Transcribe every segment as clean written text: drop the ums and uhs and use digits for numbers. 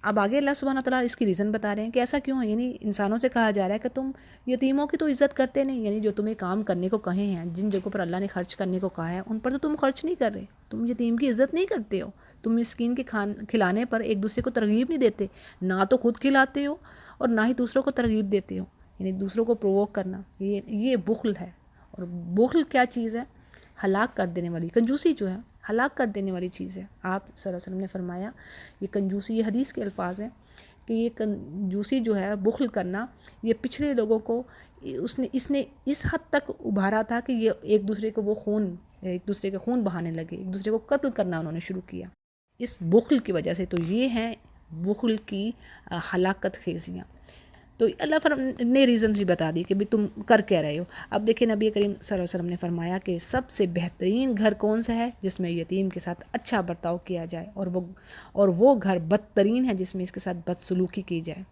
اب آگے اللہ سبحانہ تعالیٰ اس کی ریزن بتا رہے ہیں کہ ایسا کیوں ہے، یعنی انسانوں سے کہا جا رہا ہے کہ تم یتیموں کی تو عزت کرتے نہیں، یعنی جو تمہیں کام کرنے کو کہے ہیں، جن جگہوں پر اللہ نے خرچ کرنے کو کہا ہے ان پر تو تم خرچ نہیں کر رہے، تم یتیم کی عزت نہیں کرتے ہو، تم مسکین کے کھلانے پر ایک دوسرے کو ترغیب نہیں دیتے، نہ تو خود کھلاتے ہو اور نہ ہی دوسروں کو ترغیب دیتے ہو، یعنی دوسروں کو پرووک کرنا، یہ بخل ہے۔ اور بخل کیا چیز ہے؟ ہلاک کر دینے والی، کنجوسی جو ہے ہلاک کر دینے والی چیز ہے۔ آپ صلی اللہ علیہ وسلم نے فرمایا یہ کنجوسی، یہ حدیث کے الفاظ ہیں کہ یہ کنجوسی جو ہے، بخل کرنا، یہ پچھلے لوگوں کو اس نے اس حد تک ابھارا تھا کہ یہ ایک دوسرے کو ایک دوسرے کے خون بہانے لگے، ایک دوسرے کو قتل کرنا انہوں نے شروع کیا اس بخل کی وجہ سے۔ تو یہ ہیں بخل کی ہلاکت خیزیاں۔ تو اللہ نے ریزن بھی بتا دی کہ بھی تم کر کیا رہے ہو۔ اب دیکھیں نبی کریم صلی اللہ علیہ وسلم نے فرمایا کہ سب سے بہترین گھر کون سا ہے؟ جس میں یتیم کے ساتھ اچھا برتاؤ کیا جائے، اور وہ گھر بدترین ہے جس میں اس کے ساتھ بدسلوکی کی جائے۔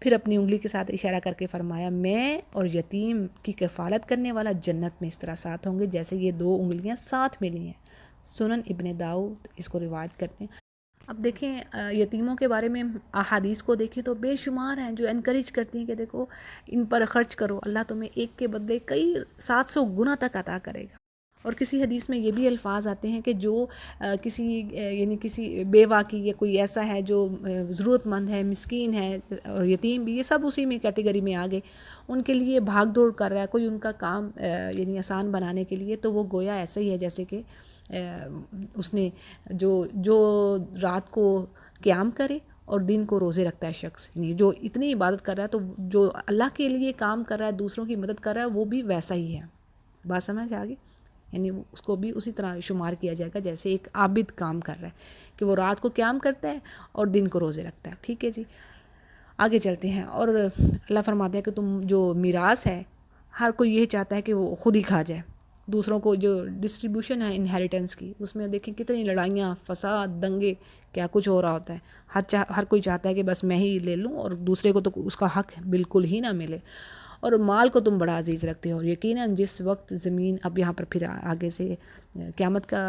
پھر اپنی انگلی کے ساتھ اشارہ کر کے فرمایا میں اور یتیم کی کفالت کرنے والا جنت میں اس طرح ساتھ ہوں گے جیسے یہ دو انگلیاں ساتھ ملی ہیں۔ سنن ابن داؤد اس کو روایت کرتے ہیں۔ اب دیکھیں یتیموں کے بارے میں احادیث کو دیکھیں تو بے شمار ہیں جو انکریج کرتی ہیں کہ دیکھو ان پر خرچ کرو، اللہ تمہیں ایک کے بدلے کئی 700 گنا تک عطا کرے گا۔ اور کسی حدیث میں یہ بھی الفاظ آتے ہیں کہ جو کسی بیوہ کی یا کوئی ایسا ہے جو ضرورت مند ہے، مسکین ہے، اور یتیم بھی، یہ سب اسی میں کیٹیگری میں آ گئے، ان کے لیے بھاگ دوڑ کر رہا ہے کوئی ان کا کام یعنی آسان بنانے کے لیے، تو وہ گویا ایسا ہی ہے جیسے کہ اس نے جو رات کو قیام کرے اور دن کو روزے رکھتا ہے شخص، یعنی جو اتنی عبادت کر رہا ہے، تو جو اللہ کے لیے کام کر رہا ہے، دوسروں کی مدد کر رہا ہے، وہ بھی ویسا ہی ہے۔ بات سمجھ آ گئی؟ یعنی اس کو بھی اسی طرح شمار کیا جائے گا جیسے ایک عابد کام کر رہا ہے کہ وہ رات کو قیام کرتا ہے اور دن کو روزے رکھتا ہے۔ ٹھیک ہے جی، آگے چلتے ہیں۔ اور اللہ فرماتے ہیں کہ تم جو میراث ہے، ہر کوئی یہ چاہتا ہے کہ وہ خود ہی کھا جائے، دوسروں کو جو ڈسٹریبیوشن ہے انہیریٹنس کی، اس میں دیکھیں کتنی لڑائیاں، فساد، دنگے، کیا کچھ ہو رہا ہوتا ہے۔ ہر کوئی چاہتا ہے کہ بس میں ہی لے لوں اور دوسرے کو تو اس کا حق بالکل ہی نہ ملے۔ اور مال کو تم بڑا عزیز رکھتے ہو، اور یقیناً جس وقت زمین، اب یہاں پر پھر آگے سے قیامت کا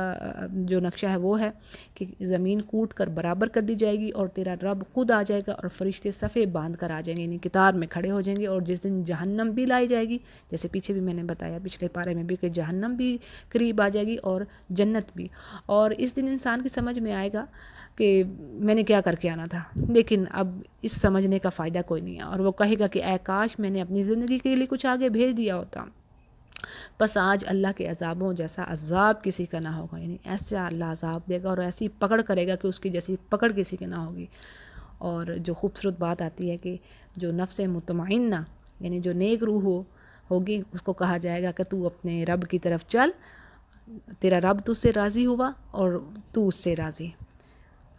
جو نقشہ ہے وہ ہے کہ زمین کوٹ کر برابر کر دی جائے گی اور تیرا رب خود آ جائے گا اور فرشتے صفے باندھ کر آ جائیں گے، یعنی قطار میں کھڑے ہو جائیں گے۔ اور جس دن جہنم بھی لائی جائے گی، جیسے پیچھے بھی میں نے بتایا پچھلے پارے میں بھی کہ جہنم بھی قریب آ جائے گی اور جنت بھی، اور اس دن انسان کی سمجھ میں آئے گا کہ میں نے کیا کر کے آنا تھا، لیکن اب اس سمجھنے کا فائدہ کوئی نہیں ہے، اور وہ کہے گا کہ اے کاش میں نے اپنی زندگی کے لیے کچھ آگے بھیج دیا ہوتا۔ بس آج اللہ کے عذابوں جیسا عذاب کسی کا نہ ہوگا، یعنی ایسا اللہ عذاب دے گا اور ایسی پکڑ کرے گا کہ اس کی جیسی پکڑ کسی کے نہ ہوگی۔ اور جو خوبصورت بات آتی ہے کہ جو نفس مطمئنہ، یعنی جو نیک روح ہوگی، اس کو کہا جائے گا کہ تو اپنے رب کی طرف چل، تیرا رب تجھ سے راضی ہوا اور تو اس سے راضی۔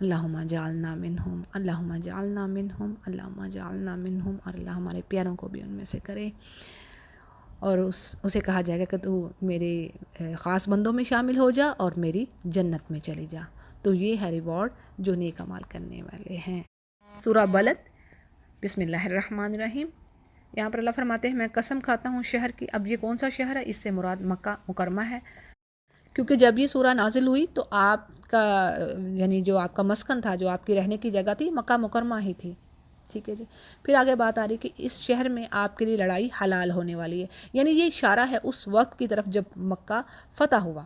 اللہم جعلنا منہم، اللہم جعلنا منہم، اللہم جعلنا منہم، اور اللہ ہمارے پیاروں کو بھی ان میں سے کرے۔ اور اسے کہا جائے گا کہ تو میرے خاص بندوں میں شامل ہو جا اور میری جنت میں چلی جا۔ تو یہ ہے ریوارڈ جو نیک عمل کرنے والے ہیں۔ سورہ بلد، بسم اللہ الرحمن الرحیم۔ یہاں پر اللہ فرماتے ہیں میں قسم کھاتا ہوں شہر کی۔ اب یہ کون سا شہر ہے؟ اس سے مراد مکہ مکرمہ ہے، کیونکہ جب یہ سورہ نازل ہوئی تو آپ کا یعنی جو آپ کا مسکن تھا، جو آپ کی رہنے کی جگہ تھی، مکہ مکرمہ ہی تھی۔ ٹھیک ہے جی، پھر آگے بات آ رہی کہ اس شہر میں آپ کے لیے لڑائی حلال ہونے والی ہے، یعنی یہ اشارہ ہے اس وقت کی طرف جب مکہ فتح ہوا۔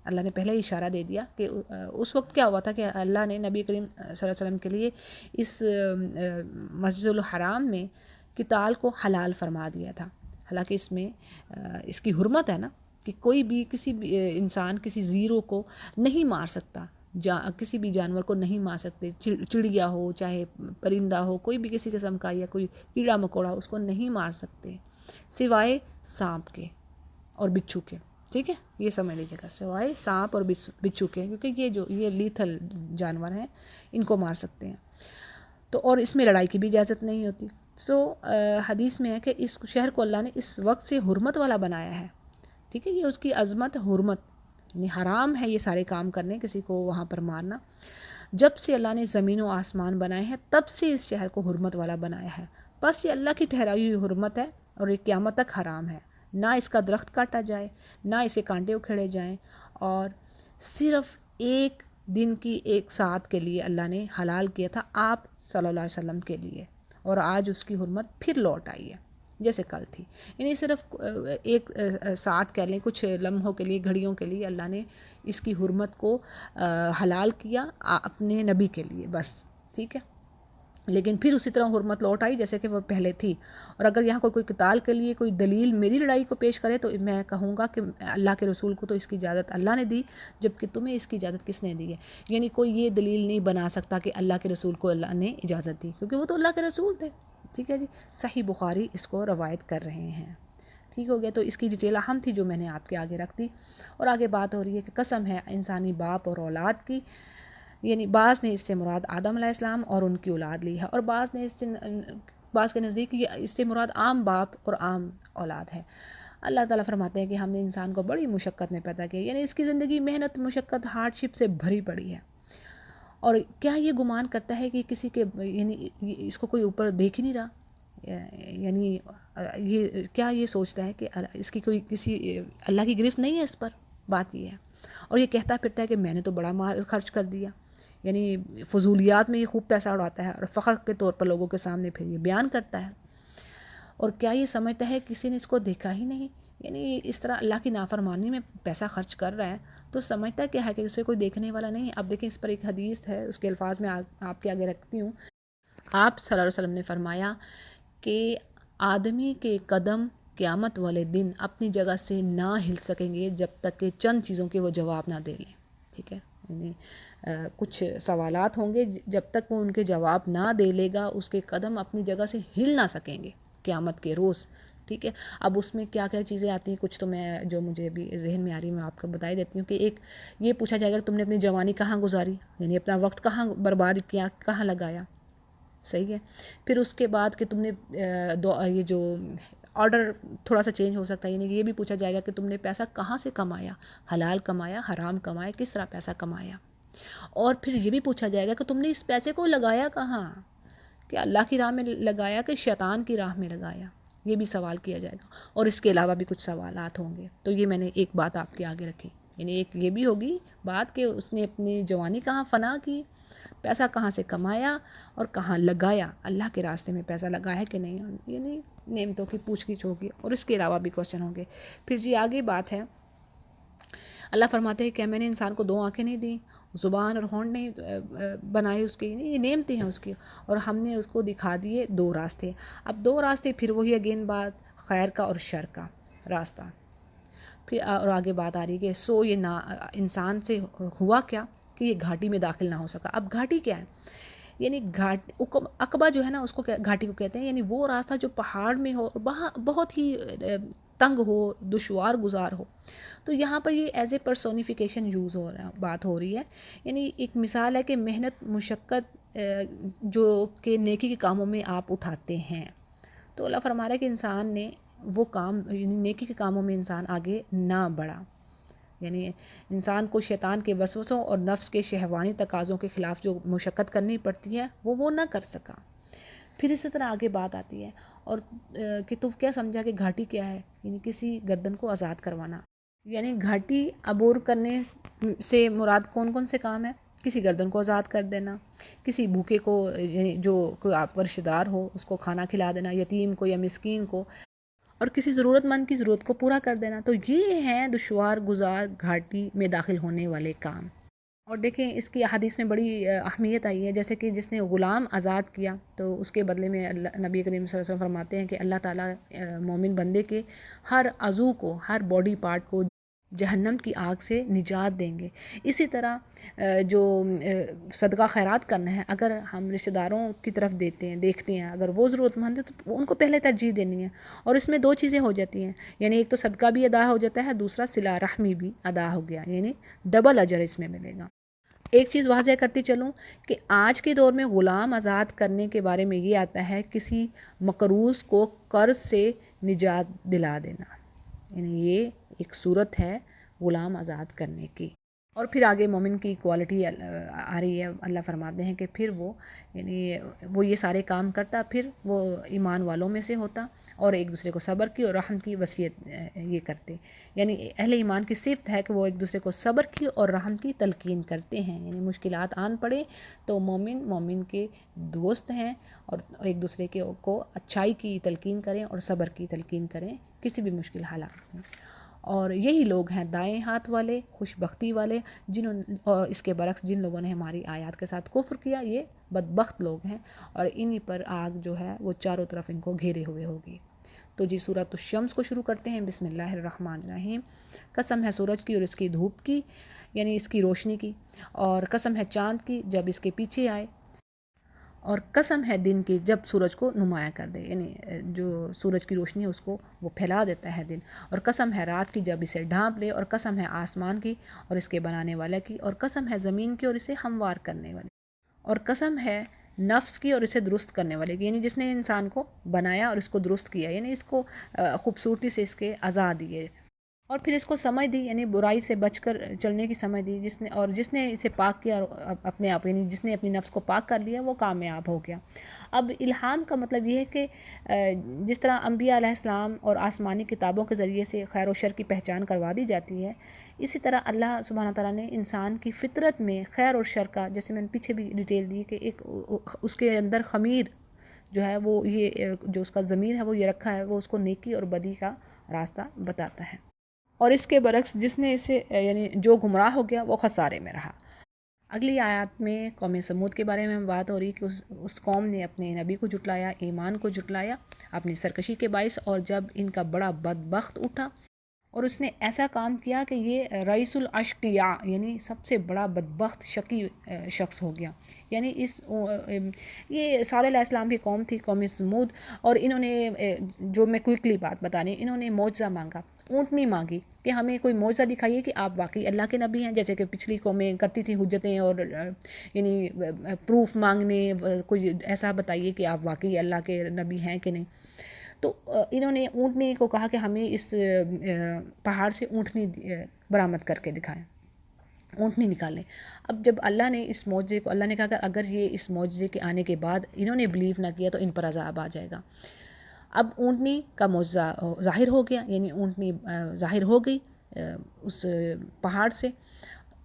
اللہ نے پہلے ہی اشارہ دے دیا کہ اس وقت کیا ہوا تھا کہ اللہ نے نبی کریم صلی اللہ علیہ وسلم کے لیے اس مسجد الحرام میں قتال کو حلال فرما دیا تھا۔ حالانکہ اس میں اس کی حرمت ہے نا کہ کوئی بھی کسی بھی انسان کسی زیرو کو نہیں مار سکتا، کسی بھی جانور کو نہیں مار سکتے، چڑیا ہو چاہے پرندہ ہو، کوئی بھی کسی قسم کا یا کوئی کیڑا مکوڑا، اس کو نہیں مار سکتے سوائے سانپ کے اور بچھو کے۔ ٹھیک ہے، یہ سمجھ لیجیے گا، سوائے سانپ اور بچھو کے، کیونکہ یہ لیتھل جانور ہیں، ان کو مار سکتے ہیں۔ تو اور اس میں لڑائی کی بھی اجازت نہیں ہوتی۔ حدیث میں ہے کہ اس شہر کو اللہ نے اس وقت سے حرمت والا بنایا ہے۔ ٹھیک ہے، یہ اس کی عظمت، حرمت، یعنی حرام ہے یہ سارے کام کرنے، کسی کو وہاں پر مارنا۔ جب سے اللہ نے زمین و آسمان بنائے ہیں تب سے اس شہر کو حرمت والا بنایا ہے، بس یہ اللہ کی ٹھہرائی ہوئی حرمت ہے اور یہ قیامت تک حرام ہے، نہ اس کا درخت کاٹا جائے، نہ اسے کانٹے اکھیڑے جائیں، اور صرف ایک دن کی ایک ساعت کے لیے اللہ نے حلال کیا تھا آپ صلی اللہ علیہ وسلم کے لیے، اور آج اس کی حرمت پھر لوٹ آئی ہے جیسے کل تھی. یعنی صرف ایک ساتھ کہہ لیں، کچھ لمحوں کے لیے، گھڑیوں کے لیے اللہ نے اس کی حرمت کو حلال کیا اپنے نبی کے لیے بس، ٹھیک ہے. لیکن پھر اسی طرح حرمت لوٹ آئی جیسے کہ وہ پہلے تھی. اور اگر یہاں کوئی قتال کے لیے کوئی دلیل میری لڑائی کو پیش کرے تو میں کہوں گا کہ اللہ کے رسول کو تو اس کی اجازت اللہ نے دی، جبکہ تمہیں اس کی اجازت کس نے دی ہے؟ یعنی کوئی یہ دلیل نہیں بنا سکتا کہ اللہ کے رسول کو اللہ نے اجازت دی، کیونکہ وہ تو اللہ کے رسول تھے. ٹھیک ہے جی. صحیح بخاری اس کو روایت کر رہے ہیں. ٹھیک ہو گیا. تو اس کی ڈیٹیل اہم تھی جو میں نے آپ کے آگے رکھ دی. اور آگے بات ہو رہی ہے کہ قسم ہے انسانی باپ اور اولاد کی، یعنی بعض نے اس سے مراد آدم علیہ السلام اور ان کی اولاد لی ہے، اور بعض کے نزدیک یہ اس سے مراد عام باپ اور عام اولاد ہے. اللہ تعالیٰ فرماتے ہیں کہ ہم نے انسان کو بڑی مشقت میں پیدا کیا، یعنی اس کی زندگی محنت، مشقت، ہارڈ شپ سے بھری پڑی ہے. اور کیا یہ گمان کرتا ہے کہ کسی کے، یعنی اس کو کوئی اوپر دیکھ ہی نہیں رہا؟ یعنی یہ کیا یہ سوچتا ہے کہ اس کی کوئی کسی اللہ کی گرفت نہیں ہے اس پر؟ بات یہ ہے. اور یہ کہتا پھرتا ہے کہ میں نے تو بڑا مال خرچ کر دیا، یعنی فضولیات میں یہ خوب پیسہ اڑاتا ہے، اور فخر کے طور پر لوگوں کے سامنے پھر یہ بیان کرتا ہے. اور کیا یہ سمجھتا ہے کسی نے اس کو دیکھا ہی نہیں؟ یعنی اس طرح اللہ کی نافرمانی میں پیسہ خرچ کر رہا ہے تو سمجھتا کیا ہے کہ اسے کوئی دیکھنے والا نہیں ہے. اب دیکھیں اس پر ایک حدیث ہے، اس کے الفاظ میں آپ کے آگے رکھتی ہوں. آپ صلی اللہ علیہ وسلم نے فرمایا کہ آدمی کے قدم قیامت والے دن اپنی جگہ سے نہ ہل سکیں گے جب تک کہ چند چیزوں کے وہ جواب نہ دے لیں. ٹھیک ہے. یعنی کچھ سوالات ہوں گے، جب تک وہ ان کے جواب نہ دے لے گا اس کے قدم اپنی جگہ سے ہل نہ سکیں گے قیامت کے روز. ٹھیک ہے. اب اس میں کیا کیا چیزیں آتی ہیں، کچھ تو میں جو مجھے ابھی ذہن میں آ رہی ہے میں آپ کو بتائی دیتی ہوں. کہ ایک یہ پوچھا جائے گا کہ تم نے اپنی جوانی کہاں گزاری، یعنی اپنا وقت کہاں برباد کیا، کہاں لگایا. صحیح ہے. پھر اس کے بعد کہ تم نے یہ جو آرڈر تھوڑا سا چینج ہو سکتا ہے، یعنی یہ بھی پوچھا جائے گا کہ تم نے پیسہ کہاں سے کمایا، حلال کمایا، حرام کمایا، کس طرح پیسہ کمایا. اور پھر یہ بھی پوچھا جائے گا کہ تم نے اس پیسے کو لگایا کہاں، کہ اللہ کی راہ میں لگایا کہ شیطان کی راہ میں لگایا. یہ بھی سوال کیا جائے گا. اور اس کے علاوہ بھی کچھ سوالات ہوں گے. تو یہ میں نے ایک بات آپ کے آگے رکھی، یعنی ایک یہ بھی ہوگی بات کہ اس نے اپنی جوانی کہاں فنا کی، پیسہ کہاں سے کمایا اور کہاں لگایا، اللہ کے راستے میں پیسہ لگایا کہ نہیں. یعنی نعمتوں کی پوچھ گچھ ہوگی. اور اس کے علاوہ بھی کوشچن ہوں گے. پھر جی آگے بات ہے، اللہ فرماتے ہیں کہ میں نے انسان کو 2 آنکھیں نہیں دیں، زبان اور ہونٹ نہیں بنائے اس کے، یہ نعمتیں ہیں اس کی، اور ہم نے اس کو دکھا دیے 2 راستے. اب 2 راستے پھر وہی اگین بات خیر کا اور شر کا راستہ. پھر اور آگے بات آ رہی ہے کہ یہ انسان سے ہوا کیا کہ یہ گھاٹی میں داخل نہ ہو سکا. اب گھاٹی کیا ہے؟ یعنی عقبہ جو ہے نا اس کو گھاٹی کو کہتے ہیں. یعنی وہ راستہ جو پہاڑ میں ہو، بہت ہی تنگ ہو، دشوار گزار ہو. تو یہاں پر یہ ایز اے پرسونیفیکیشن یوز ہو رہا بات ہو رہی ہے. یعنی ایک مثال ہے کہ محنت، مشقت جو کہ نیکی کے کاموں میں آپ اٹھاتے ہیں، تو اللہ فرما رہا ہے کہ انسان نے وہ کام، نیکی کے کاموں میں انسان آگے نہ بڑھا. یعنی انسان کو شیطان کے وسوسوں اور نفس کے شہوانی تقاضوں کے خلاف جو مشقت کرنی پڑتی ہے وہ نہ کر سکا. پھر اسی طرح آگے بات آتی ہے اور کہ تو کیا سمجھا کہ گھاٹی کیا ہے؟ یعنی کسی گردن کو آزاد کروانا. یعنی گھاٹی عبور کرنے سے مراد کون کون سے کام ہیں؟ کسی گردن کو آزاد کر دینا، کسی بھوکے کو، یعنی جو کوئی آپ کا رشتہ دار ہو اس کو کھانا کھلا دینا، یتیم کو یا مسکین کو، اور کسی ضرورت مند کی ضرورت کو پورا کر دینا. تو یہ ہیں دشوار گزار گھاٹی میں داخل ہونے والے کام. اور دیکھیں اس کی احادیث میں بڑی اہمیت آئی ہے، جیسے کہ جس نے غلام آزاد کیا تو اس کے بدلے میں نبی کریم صلی اللہ علیہ وسلم فرماتے ہیں کہ اللہ تعالیٰ مومن بندے کے ہر عضو کو، ہر باڈی پارٹ کو جہنم کی آگ سے نجات دیں گے. اسی طرح جو صدقہ خیرات کرنا ہے، اگر ہم رشتہ داروں کی طرف دیکھتے ہیں، اگر وہ ضرورت مند ہے تو ان کو پہلے ترجیح دینی ہے. اور اس میں 2 چیزیں ہو جاتی ہیں، یعنی ایک تو صدقہ بھی ادا ہو جاتا ہے، دوسرا صلہ رحمی بھی ادا ہو گیا، یعنی ڈبل اجر اس میں ملے گا. ایک چیز واضح کرتی چلوں کہ آج کے دور میں غلام آزاد کرنے کے بارے میں یہ آتا ہے کسی مقروض کو قرض سے نجات دلا دینا. یعنی یہ ایک صورت ہے غلام آزاد کرنے کی. اور پھر آگے مومن کی کوالٹی آ رہی ہے، اللہ فرماتے ہیں کہ پھر وہ یعنی وہ یہ سارے کام کرتا، پھر وہ ایمان والوں میں سے ہوتا اور ایک دوسرے کو صبر کی اور رحم کی وصیت یہ کرتے. یعنی اہل ایمان کی صفت ہے کہ وہ ایک دوسرے کو صبر کی اور رحم کی تلقین کرتے ہیں. یعنی مشکلات آن پڑے تو مومن کے دوست ہیں اور ایک دوسرے کو اچھائی کی تلقین کریں اور صبر کی تلقین کریں کسی بھی مشکل حالات میں. اور یہی لوگ ہیں دائیں ہاتھ والے، خوش بختی والے، اور اس کے برعکس جن لوگوں نے ہماری آیات کے ساتھ کفر کیا یہ بدبخت لوگ ہیں، اور انہی پر آگ جو ہے وہ چاروں طرف ان کو گھیرے ہوئے ہوگی. تو جی سورۃ الشمس کو شروع کرتے ہیں. بسم اللہ الرحمن الرحیم. قسم ہے سورج کی اور اس کی دھوپ کی، یعنی اس کی روشنی کی، اور قسم ہے چاند کی جب اس کے پیچھے آئے، اور قسم ہے دن کی جب سورج کو نمایاں کر دے، یعنی جو سورج کی روشنی ہے اس کو وہ پھیلا دیتا ہے دن. اور قسم ہے رات کی جب اسے ڈھانپ لے، اور قسم ہے آسمان کی اور اس کے بنانے والا کی، اور قسم ہے زمین کی اور اسے ہموار کرنے والی، اور قسم ہے نفس کی اور اسے درست کرنے والے کی، یعنی جس نے انسان کو بنایا اور اس کو درست کیا، یعنی اس کو خوبصورتی سے اس کے اعضاء دیے اور پھر اس کو سمجھ دی، یعنی برائی سے بچ کر چلنے کی سمجھ دی. جس نے اسے پاک کیا اور اپنے آپ، یعنی جس نے اپنی نفس کو پاک کر لیا وہ کامیاب ہو گیا. اب الہام کا مطلب یہ ہے کہ جس طرح انبیاء علیہ السلام اور آسمانی کتابوں کے ذریعے سے خیر و شر کی پہچان کروا دی جاتی ہے، اسی طرح اللہ سبحانہ تعالیٰ نے انسان کی فطرت میں خیر اور شر کا، جیسے میں نے پیچھے بھی ڈیٹیل دی کہ ایک اس کے اندر خمیر جو ہے وہ یہ جو اس کا ضمیر ہے وہ یہ رکھا ہے، وہ اس کو نیکی اور بدی کا راستہ بتاتا ہے. اور اس کے برعکس جس نے اسے یعنی جو گمراہ ہو گیا وہ خسارے میں رہا. اگلی آیات میں قوم سمود کے بارے میں بات ہو رہی کہ اس قوم نے اپنے نبی کو جھٹلایا، ایمان کو جھٹلایا اپنی سرکشی کے باعث، اور جب ان کا بڑا بدبخت اٹھا اور اس نے ایسا کام کیا کہ یہ رئیس الاشقیاء یعنی سب سے بڑا بدبخت شقی شخص ہو گیا. یعنی یہ صالح علیہ السلام کی قوم تھی، قوم سمود، اور انہوں نے جو میں کوئکلی بات بتا رہی، انہوں نے معجزہ مانگا، اونٹنی مانگی کہ ہمیں کوئی معجزہ دکھائیے کہ آپ واقعی اللہ کے نبی ہیں، جیسے کہ پچھلی قومیں کرتی تھی حجتیں اور یعنی پروف مانگنے، کوئی ایسا بتائیے کہ آپ واقعی اللہ کے نبی ہیں کہ نہیں. تو انہوں نے اونٹنی کو کہا کہ ہمیں اس پہاڑ سے اونٹنی برآمد کر کے دکھائیں، اونٹنی نکالیں. اب جب اللہ نے اس معجزے کو، اللہ نے کہا کہ اگر یہ اس معجزے کے آنے کے بعد انہوں نے بلیو نہ کیا تو ان پر عذاب آ جائے گا. اب اونٹنی کا معجزہ ظاہر ہو گیا، یعنی اونٹنی ظاہر ہو گئی اس پہاڑ سے.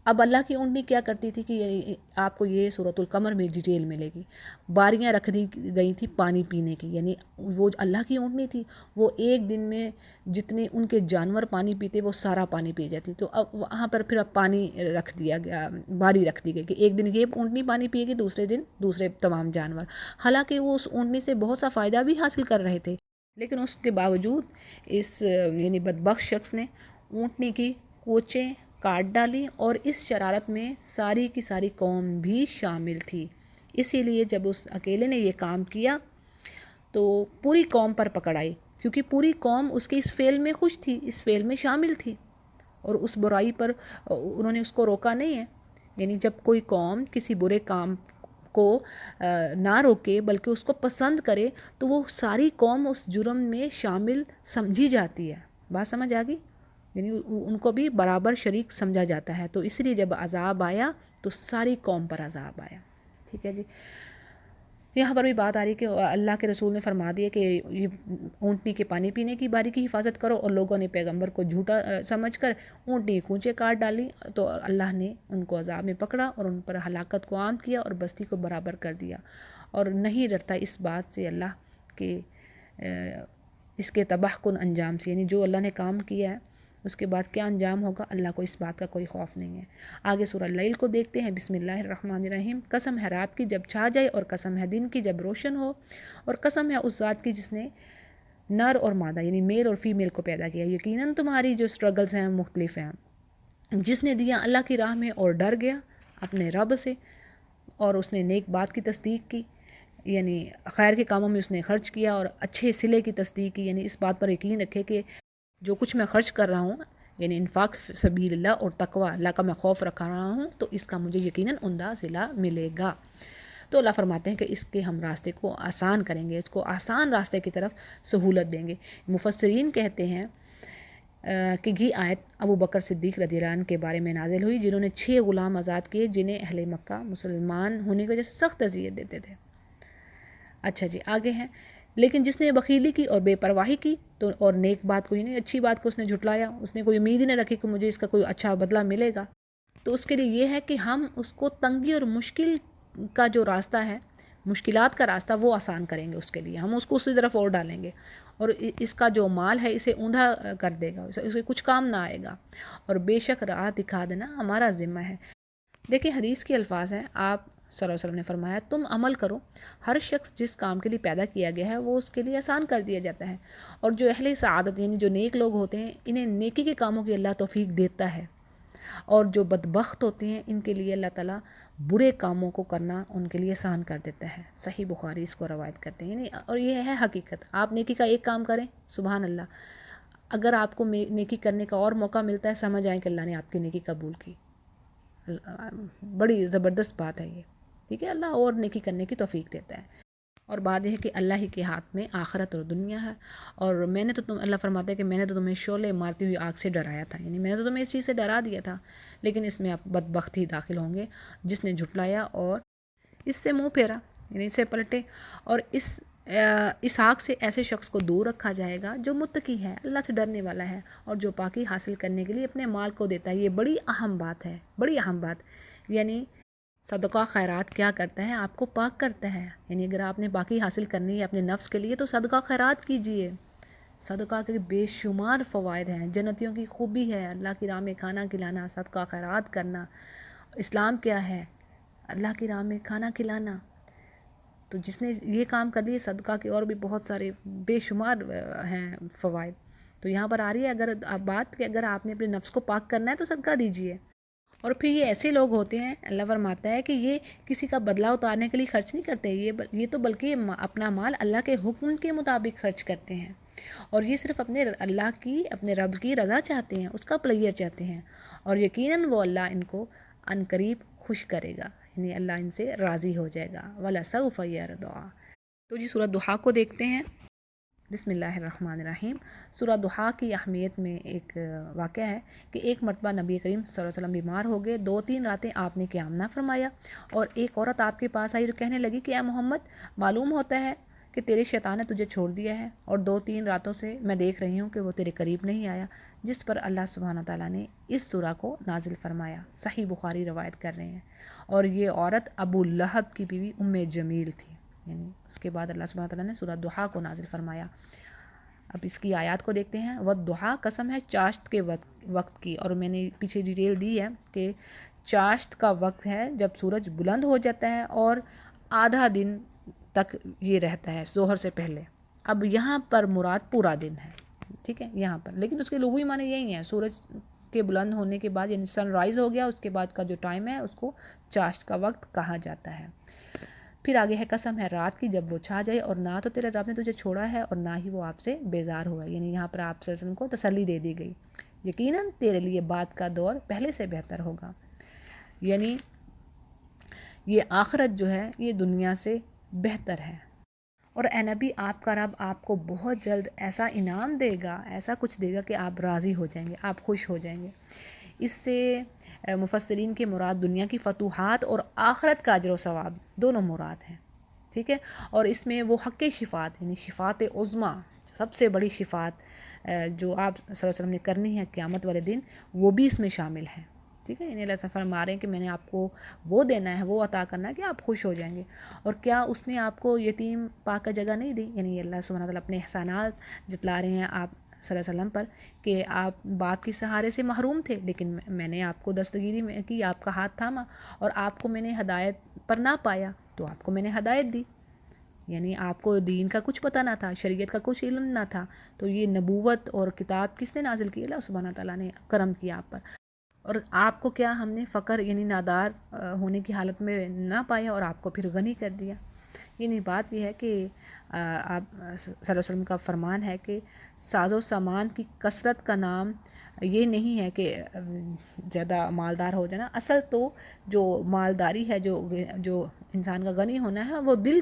اب اللہ کی اونٹنی کیا کرتی تھی کہ آپ کو یہ سورۃ القمر میں ڈیٹیل ملے گی، باریاں رکھ دی گئی تھی پانی پینے کی، یعنی وہ اللہ کی اونٹنی تھی، وہ ایک دن میں جتنے ان کے جانور پانی پیتے وہ سارا پانی پی جاتی. تو اب وہاں پر پھر اب پانی رکھ دیا گیا، باری رکھ دی گئی کہ ایک دن یہ اونٹنی پانی پیے گی، دوسرے دن دوسرے تمام جانور. حالانکہ وہ اس اونٹنی سے بہت سا فائدہ بھی حاصل کر رہے تھے، لیکن اس کے باوجود اس یعنی بدبخت شخص نے اونٹنی کی کوچیں کاٹ ڈالی، اور اس شرارت میں ساری کی ساری قوم بھی شامل تھی. اسی لیے جب اس اکیلے نے یہ کام کیا تو پوری قوم پر پکڑ آئی، کیونکہ پوری قوم اس کے اس فعل میں خوش تھی، اس فعل میں شامل تھی، اور اس برائی پر انہوں نے اس کو روکا نہیں ہے. یعنی جب کوئی قوم کسی برے کام کو نہ روکے بلکہ اس کو پسند کرے تو وہ ساری قوم اس جرم میں شامل سمجھی جاتی ہے. بات سمجھ آ گئی؟ یعنی ان کو بھی برابر شریک سمجھا جاتا ہے. تو اس لیے جب عذاب آیا تو ساری قوم پر عذاب آیا. ٹھیک ہے جی. یہاں پر بھی بات آ رہی کہ اللہ کے رسول نے فرما دیا کہ یہ اونٹنی کے پانی پینے کی باری کی حفاظت کرو، اور لوگوں نے پیغمبر کو جھوٹا سمجھ کر اونٹنی کونچے کاٹ ڈالی، تو اللہ نے ان کو عذاب میں پکڑا اور ان پر ہلاکت کو عام کیا اور بستی کو برابر کر دیا. اور نہیں ڈرتا اس بات سے اللہ کہ اس کے تباہ کن انجام سے، یعنی جو اللہ نے کام کیا ہے اس کے بعد کیا انجام ہوگا، اللہ کو اس بات کا کوئی خوف نہیں ہے. آگے سورہ اللیل کو دیکھتے ہیں. بسم اللہ الرحمن الرحیم. قسم ہے رات کی جب چھا جائے، اور قسم ہے دن کی جب روشن ہو، اور قسم ہے اس ذات کی جس نے نر اور مادہ یعنی میل اور فیمیل کو پیدا کیا. یقیناً تمہاری جو سٹرگلز ہیں مختلف ہیں. جس نے دیا اللہ کی راہ میں اور ڈر گیا اپنے رب سے، اور اس نے نیک بات کی تصدیق کی، یعنی خیر کے کاموں میں اس نے خرچ کیا اور اچھے صلے کی تصدیق کی. یعنی اس بات پر یقین رکھے کہ جو کچھ میں خرچ کر رہا ہوں، یعنی انفاق سبیل اللہ اور تقوی اللہ کا میں خوف رکھ رہا ہوں، تو اس کا مجھے یقیناً عمدہ صلہ ملے گا. تو اللہ فرماتے ہیں کہ اس کے ہم راستے کو آسان کریں گے، اس کو آسان راستے کی طرف سہولت دیں گے. مفسرین کہتے ہیں کہ یہ آیت ابو بکر صدیق رضی اللہ عنہ کے بارے میں نازل ہوئی، جنہوں نے 6 غلام آزاد کیے جنہیں اہل مکہ مسلمان ہونے کی وجہ سے سخت اذیت دیتے تھے۔ اچھا جی، آگے ہیں، لیکن جس نے بخیلی کی اور بے پرواہی کی تو اور نیک بات کو نہیں، اچھی بات کو اس نے جھٹلایا، اس نے کوئی امید ہی نہیں رکھی کہ مجھے اس کا کوئی اچھا بدلہ ملے گا، تو اس کے لیے یہ ہے کہ ہم اس کو تنگی اور مشکل کا جو راستہ ہے، مشکلات کا راستہ، وہ آسان کریں گے، اس کے لیے ہم اس کو اسی طرف اور ڈالیں گے، اور اس کا جو مال ہے اسے اوندھا کر دے گا، اسے کچھ کام نہ آئے گا، اور بے شک راہ دکھا دینا ہمارا ذمہ ہے۔ دیکھیں حدیث کے الفاظ ہیں، آپ صلی اللہ علیہ وسلم نے فرمایا تم عمل کرو، ہر شخص جس کام کے لیے پیدا کیا گیا ہے وہ اس کے لیے آسان کر دیا جاتا ہے، اور جو اہل سعادت یعنی جو نیک لوگ ہوتے ہیں انہیں نیکی کے کاموں کی اللہ توفیق دیتا ہے، اور جو بدبخت ہوتے ہیں ان کے لیے اللہ تعالیٰ برے کاموں کو کرنا ان کے لیے آسان کر دیتا ہے۔ صحیح بخاری اس کو روایت کرتے ہیں، یعنی اور یہ ہے حقیقت، آپ نیکی کا ایک کام کریں، سبحان اللہ، اگر آپ کو نیکی کرنے کا اور موقع ملتا ہے سمجھ آئیں کہ اللہ نے آپ کی نیکی قبول کی، بڑی زبردست بات ہے یہ، ٹھیک ہے، اللہ اور نیکی کرنے کی توفیق دیتا ہے۔ اور بات یہ ہے کہ اللہ ہی کے ہاتھ میں آخرت اور دنیا ہے، اور میں نے تو اللہ فرماتا ہے کہ میں نے تو تمہیں شعلے مارتی ہوئی آگ سے ڈرایا تھا، یعنی میں نے تو تمہیں اس چیز سے ڈرا دیا تھا، لیکن اس میں آپ بدبخت ہی داخل ہوں گے جس نے جھٹلایا اور اس سے منہ پھیرا، یعنی اس سے پلٹے، اور اس آگ سے ایسے شخص کو دور رکھا جائے گا جو متقی ہے، اللہ سے ڈرنے والا ہے، اور جو پاکی حاصل کرنے کے لیے اپنے مال کو دیتا ہے۔ یہ بڑی اہم بات ہے، بڑی اہم بات، یعنی صدقہ خیرات کیا کرتا ہے، آپ کو پاک کرتا ہے، یعنی اگر آپ نے پاکی حاصل کرنی ہے اپنے نفس کے لیے تو صدقہ خیرات کیجئے۔ صدقہ کے بے شمار فوائد ہیں، جنتیوں کی خوبی ہے، اللہ کی راہ میں کھانا کھلانا، صدقہ خیرات کرنا۔ اسلام کیا ہے؟ اللہ کی راہ میں کھانا کھلانا، تو جس نے یہ کام کر لیے، صدقہ کے اور بھی بہت سارے بے شمار ہیں فوائد، تو یہاں پر آ رہی ہے اگر آپ بات کہ اگر آپ نے اپنے نفس کو پاک کرنا ہے تو صدقہ دیجئے۔ اور پھر یہ ایسے لوگ ہوتے ہیں، اللہ فرماتا ہے کہ یہ کسی کا بدلہ اتارنے کے لیے خرچ نہیں کرتے، یہ تو بلکہ اپنا مال اللہ کے حکم کے مطابق خرچ کرتے ہیں، اور یہ صرف اپنے رب کی رضا چاہتے ہیں، اس کا پلیئر چاہتے ہیں، اور یقیناً وہ اللہ ان کو عنقریب خوش کرے گا، یعنی اللہ ان سے راضی ہو جائے گا، وَلَسَوْفَ يَرْضَىٰ۔ تو جی سورۃ ضحیٰ کو دیکھتے ہیں۔ بسم اللہ الرحمن الرحیم۔ سورہ ضحیٰ کی اہمیت میں ایک واقعہ ہے کہ ایک مرتبہ نبی کریم صلی اللہ علیہ وسلم بیمار ہو گئے، 2-3 راتیں آپ نے قیام نہ فرمایا، اور ایک عورت آپ کے پاس آئی اور کہنے لگی کہ اے محمد، معلوم ہوتا ہے کہ تیرے شیطان نے تجھے چھوڑ دیا ہے، اور 2-3 راتوں سے میں دیکھ رہی ہوں کہ وہ تیرے قریب نہیں آیا، جس پر اللہ سبحانہ تعالیٰ نے اس سورہ کو نازل فرمایا۔ صحیح بخاری روایت کر رہے ہیں، اور یہ عورت ابو لہب کی بیوی جمیل تھی، یعنی اس کے بعد اللہ سبحانہ تعالیٰ نے سورہ ضحیٰ کو نازل فرمایا۔ اب اس کی آیات کو دیکھتے ہیں۔ والضحیٰ قسم ہے چاشت کے وقت کی، اور میں نے پیچھے ڈیٹیل دی ہے کہ چاشت کا وقت ہے جب سورج بلند ہو جاتا ہے اور آدھا دن تک یہ رہتا ہے ظہر سے پہلے۔ اب یہاں پر مراد پورا دن ہے، ٹھیک ہے یہاں پر، لیکن اس کے لغوی معنی یہی ہیں، سورج کے بلند ہونے کے بعد یعنی سن رائز ہو گیا، اس کے بعد کا جو ٹائم ہے اس کو چاشت کا وقت کہا جاتا ہے۔ پھر آگے ہے قسم ہے رات کی جب وہ چھا جائے، اور نہ تو تیرے رب نے تجھے چھوڑا ہے اور نہ ہی وہ آپ سے بیزار ہوا، یعنی یہاں پر آپ صلی اللہ علیہ وسلم کو تسلی دے دی گئی، یقیناً تیرے لیے بعد کا دور پہلے سے بہتر ہوگا، یعنی یہ آخرت جو ہے یہ دنیا سے بہتر ہے، اور اے نبی آپ کا رب آپ کو بہت جلد ایسا انعام دے گا، ایسا کچھ دے گا کہ آپ راضی ہو جائیں گے، آپ خوش ہو جائیں گے۔ اس سے مفسرین کے مراد دنیا کی فتوحات اور آخرت کا اجر و ثواب دونوں مراد ہیں، ٹھیک ہے، اور اس میں وہ حق شفاعت یعنی شفاعت عظمیٰ، سب سے بڑی شفاعت جو آپ صلی اللہ علیہ وسلم نے کرنی ہے قیامت والے دن، وہ بھی اس میں شامل ہے، ٹھیک ہے، یعنی اللہ تعالیٰ فرما رہے ہیں کہ میں نے آپ کو وہ دینا ہے، وہ عطا کرنا ہے کہ آپ خوش ہو جائیں گے۔ اور کیا اس نے آپ کو یتیم پاک کا جگہ نہیں دی، یعنی اللہ سبحانہ تعالیٰ اپنے احسانات جتلا رہے ہیں آپ صلی اللہ علیہ وسلم پر کہ آپ باپ کی سہارے سے محروم تھے، لیکن میں نے آپ کو دستگیری میں کی، آپ کا ہاتھ تھاما، اور آپ کو میں نے ہدایت پر نہ پایا تو آپ کو میں نے ہدایت دی، یعنی آپ کو دین کا کچھ پتہ نہ تھا، شریعت کا کچھ علم نہ تھا، تو یہ نبوت اور کتاب کس نے نازل کی؟ اللہ سبحانہ تعالیٰ نے کرم کیا آپ پر، اور آپ کو کیا ہم نے فقر یعنی نادار ہونے کی حالت میں نہ پایا اور آپ کو پھر غنی کر دیا۔ یعنی بات یہ ہے کہ آپ صلی اللہ علیہ وسلم کا فرمان ہے کہ ساز و سامان کی کثرت کا نام یہ نہیں ہے کہ زیادہ مالدار ہو جانا، اصل تو جو مالداری ہے، جو انسان کا غنی ہونا ہے، وہ دل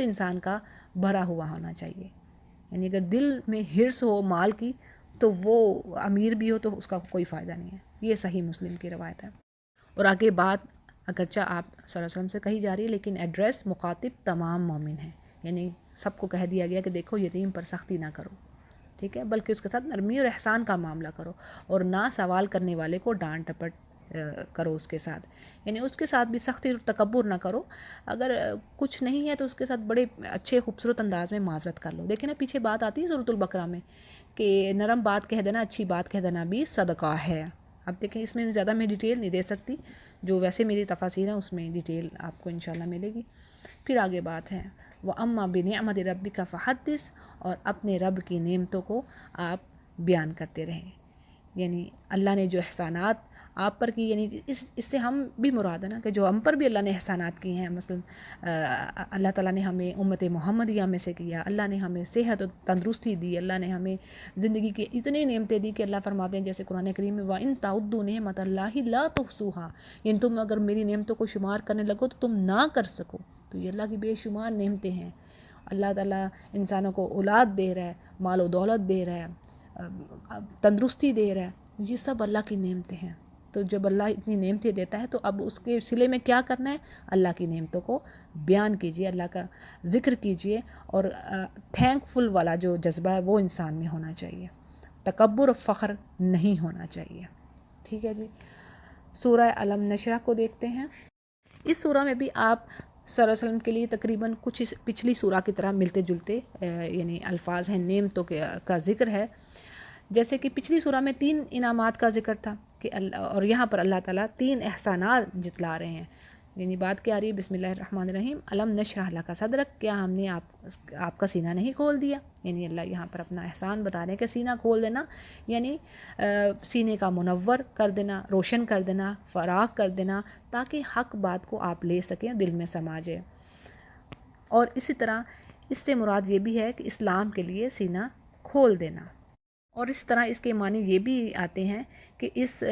انسان کا بھرا ہوا ہونا چاہیے، یعنی اگر دل میں حرص ہو مال کی تو وہ امیر بھی ہو تو اس کا کوئی فائدہ نہیں ہے. یہ صحیح مسلم کی روایت ہے. اور آگے بات اگرچہ آپ صلی اللہ علیہ وسلم سے کہی جا رہی ہے لیکن ایڈریس مخاطب تمام مومن ہیں. یعنی سب کو کہہ دیا گیا کہ دیکھو یتیم پر سختی نہ کرو، ٹھیک ہے، بلکہ اس کے ساتھ نرمی اور احسان کا معاملہ کرو، اور نہ سوال کرنے والے کو ڈانٹ ٹپٹ کرو اس کے ساتھ. یعنی اس کے ساتھ بھی سختی اور تکبر نہ کرو. اگر کچھ نہیں ہے تو اس کے ساتھ بڑے اچھے خوبصورت انداز میں معذرت کر لو. دیکھیں نا پیچھے بات آتی ہے سورۃ البقرہ میں کہ نرم بات کہہ دینا، اچھی بات کہہ دینا بھی صدقہ ہے. اب دیکھیں اس میں زیادہ میں ڈیٹیل نہیں دے سکتی، جو ویسے میری تفاسیر ہیں اس میں ڈیٹیل آپ کو انشاءاللہ ملے گی. پھر آگے بات ہے وَأَمَّا بِنِعْمَتِ رَبِّكَ فَحَدِّثْ، اور اپنے رب کی نعمتوں کو آپ بیان کرتے رہیں. یعنی اللہ نے جو احسانات آپ پر کی، یعنی اس سے ہم بھی مراد ہے نا کہ جو ہم پر بھی اللہ نے احسانات کی ہیں. مثلا اللہ تعالیٰ نے ہمیں امت محمدیہ میں سے کیا، اللہ نے ہمیں صحت و تندرستی دی، اللہ نے ہمیں زندگی کی اتنی نعمتیں دی کہ اللہ فرماتے ہیں جیسے قرآن کریم میں وَإِن تَعُدُّوا نِعْمَتَ اللَّهِ لَا تُحْصُوهَا، یعنی تم اگر میری نعمتوں کو شمار کرنے لگو تو تم نہ کر سکو. تو یہ اللہ کی بے شمار نعمتیں ہیں. اللہ تعالیٰ انسانوں کو اولاد دے رہا ہے، مال و دولت دے رہا ہے، تندرستی دے رہا ہے، یہ سب اللہ کی نعمتیں ہیں. تو جب اللہ اتنی نعمتیں دیتا ہے تو اب اس کے صلے میں کیا کرنا ہے؟ اللہ کی نعمتوں کو بیان کیجئے، اللہ کا ذکر کیجئے، اور تھینک فل والا جو جذبہ ہے وہ انسان میں ہونا چاہیے. تکبر و فخر نہیں ہونا چاہیے. ٹھیک ہے جی. سورہ علم نشرہ کو دیکھتے ہیں. اس سورہ میں بھی آپ صلی اللہ علیہ وسلم کے لیے تقریباً کچھ پچھلی سورہ کی طرح ملتے جلتے یعنی الفاظ ہیں، نعمتوں کا ذکر ہے. جیسے کہ پچھلی سورہ میں 3 انعامات کا ذکر تھا کہ اور یہاں پر اللہ تعالیٰ 3 احسانات جتلا رہے ہیں. یعنی بات کیا آ رہی ہے؟ بسم اللہ الرحمن الرحیم، علم نشرح لک صدرک، کیا ہم نے آپ کا سینہ نہیں کھول دیا. یعنی اللہ یہاں پر اپنا احسان بتا رہے ہیں کہ سینہ کھول دینا، یعنی سینے کا منور کر دینا، روشن کر دینا، فراغ کر دینا، تاکہ حق بات کو آپ لے سکیں، دل میں سما جائے. اور اسی طرح اس سے مراد یہ بھی ہے کہ اسلام کے لیے سینہ کھول دینا. اور اس طرح اس کے معنی یہ بھی آتے ہیں کہ اس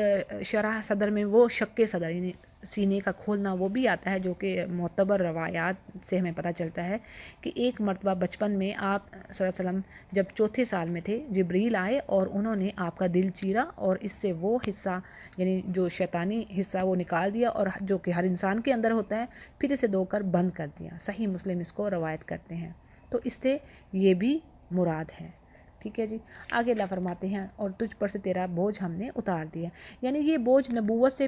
شرح صدر میں وہ شق صدر یعنی سینے کا کھولنا وہ بھی آتا ہے، جو کہ معتبر روایات سے ہمیں پتہ چلتا ہے کہ ایک مرتبہ بچپن میں آپ صلی اللہ علیہ وسلم جب 4تھے سال میں تھے، جبریل آئے اور انہوں نے آپ کا دل چیرا اور اس سے وہ حصہ یعنی جو شیطانی حصہ وہ نکال دیا، اور جو کہ ہر انسان کے اندر ہوتا ہے، پھر اسے دھو کر بند کر دیا. صحیح مسلم اس کو روایت کرتے ہیں. تو اس سے یہ بھی مراد ہے. ٹھیک ہے جی. آگے اللہ فرماتے ہیں اور تجھ پر سے تیرا بوجھ ہم نے اتار دیا. یعنی یہ بوجھ نبوت سے،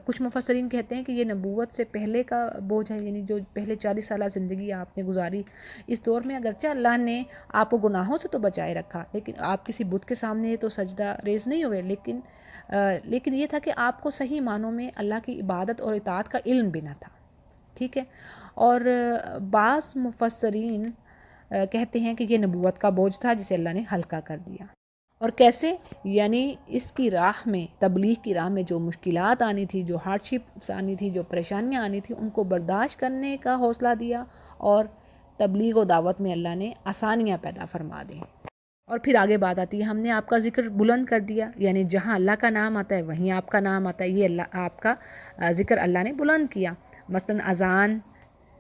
کچھ مفسرین کہتے ہیں کہ یہ نبوت سے پہلے کا بوجھ ہے، یعنی جو پہلے 40 سالہ زندگی آپ نے گزاری اس دور میں. اگرچہ اللہ نے آپ کو گناہوں سے تو بچائے رکھا، لیکن آپ کسی بت کے سامنے تو سجدہ ریز نہیں ہوئے، لیکن یہ تھا کہ آپ کو صحیح معنوں میں اللہ کی عبادت اور اطاعت کا علم بھی نہ تھا. ٹھیک ہے. اور بعض مفسرین کہتے ہیں کہ یہ نبوت کا بوجھ تھا جسے اللہ نے ہلکا کر دیا. اور کیسے؟ یعنی اس کی راہ میں، تبلیغ کی راہ میں جو مشکلات آنی تھی، جو ہارڈشپس آنی تھی، جو پریشانیاں آنی تھی، ان کو برداشت کرنے کا حوصلہ دیا، اور تبلیغ و دعوت میں اللہ نے آسانیاں پیدا فرما دیں. اور پھر آگے بات آتی ہے ہم نے آپ کا ذکر بلند کر دیا. یعنی جہاں اللہ کا نام آتا ہے وہیں آپ کا نام آتا ہے. یہ اللہ آپ کا ذکر اللہ نے بلند کیا. مثلاً اذان،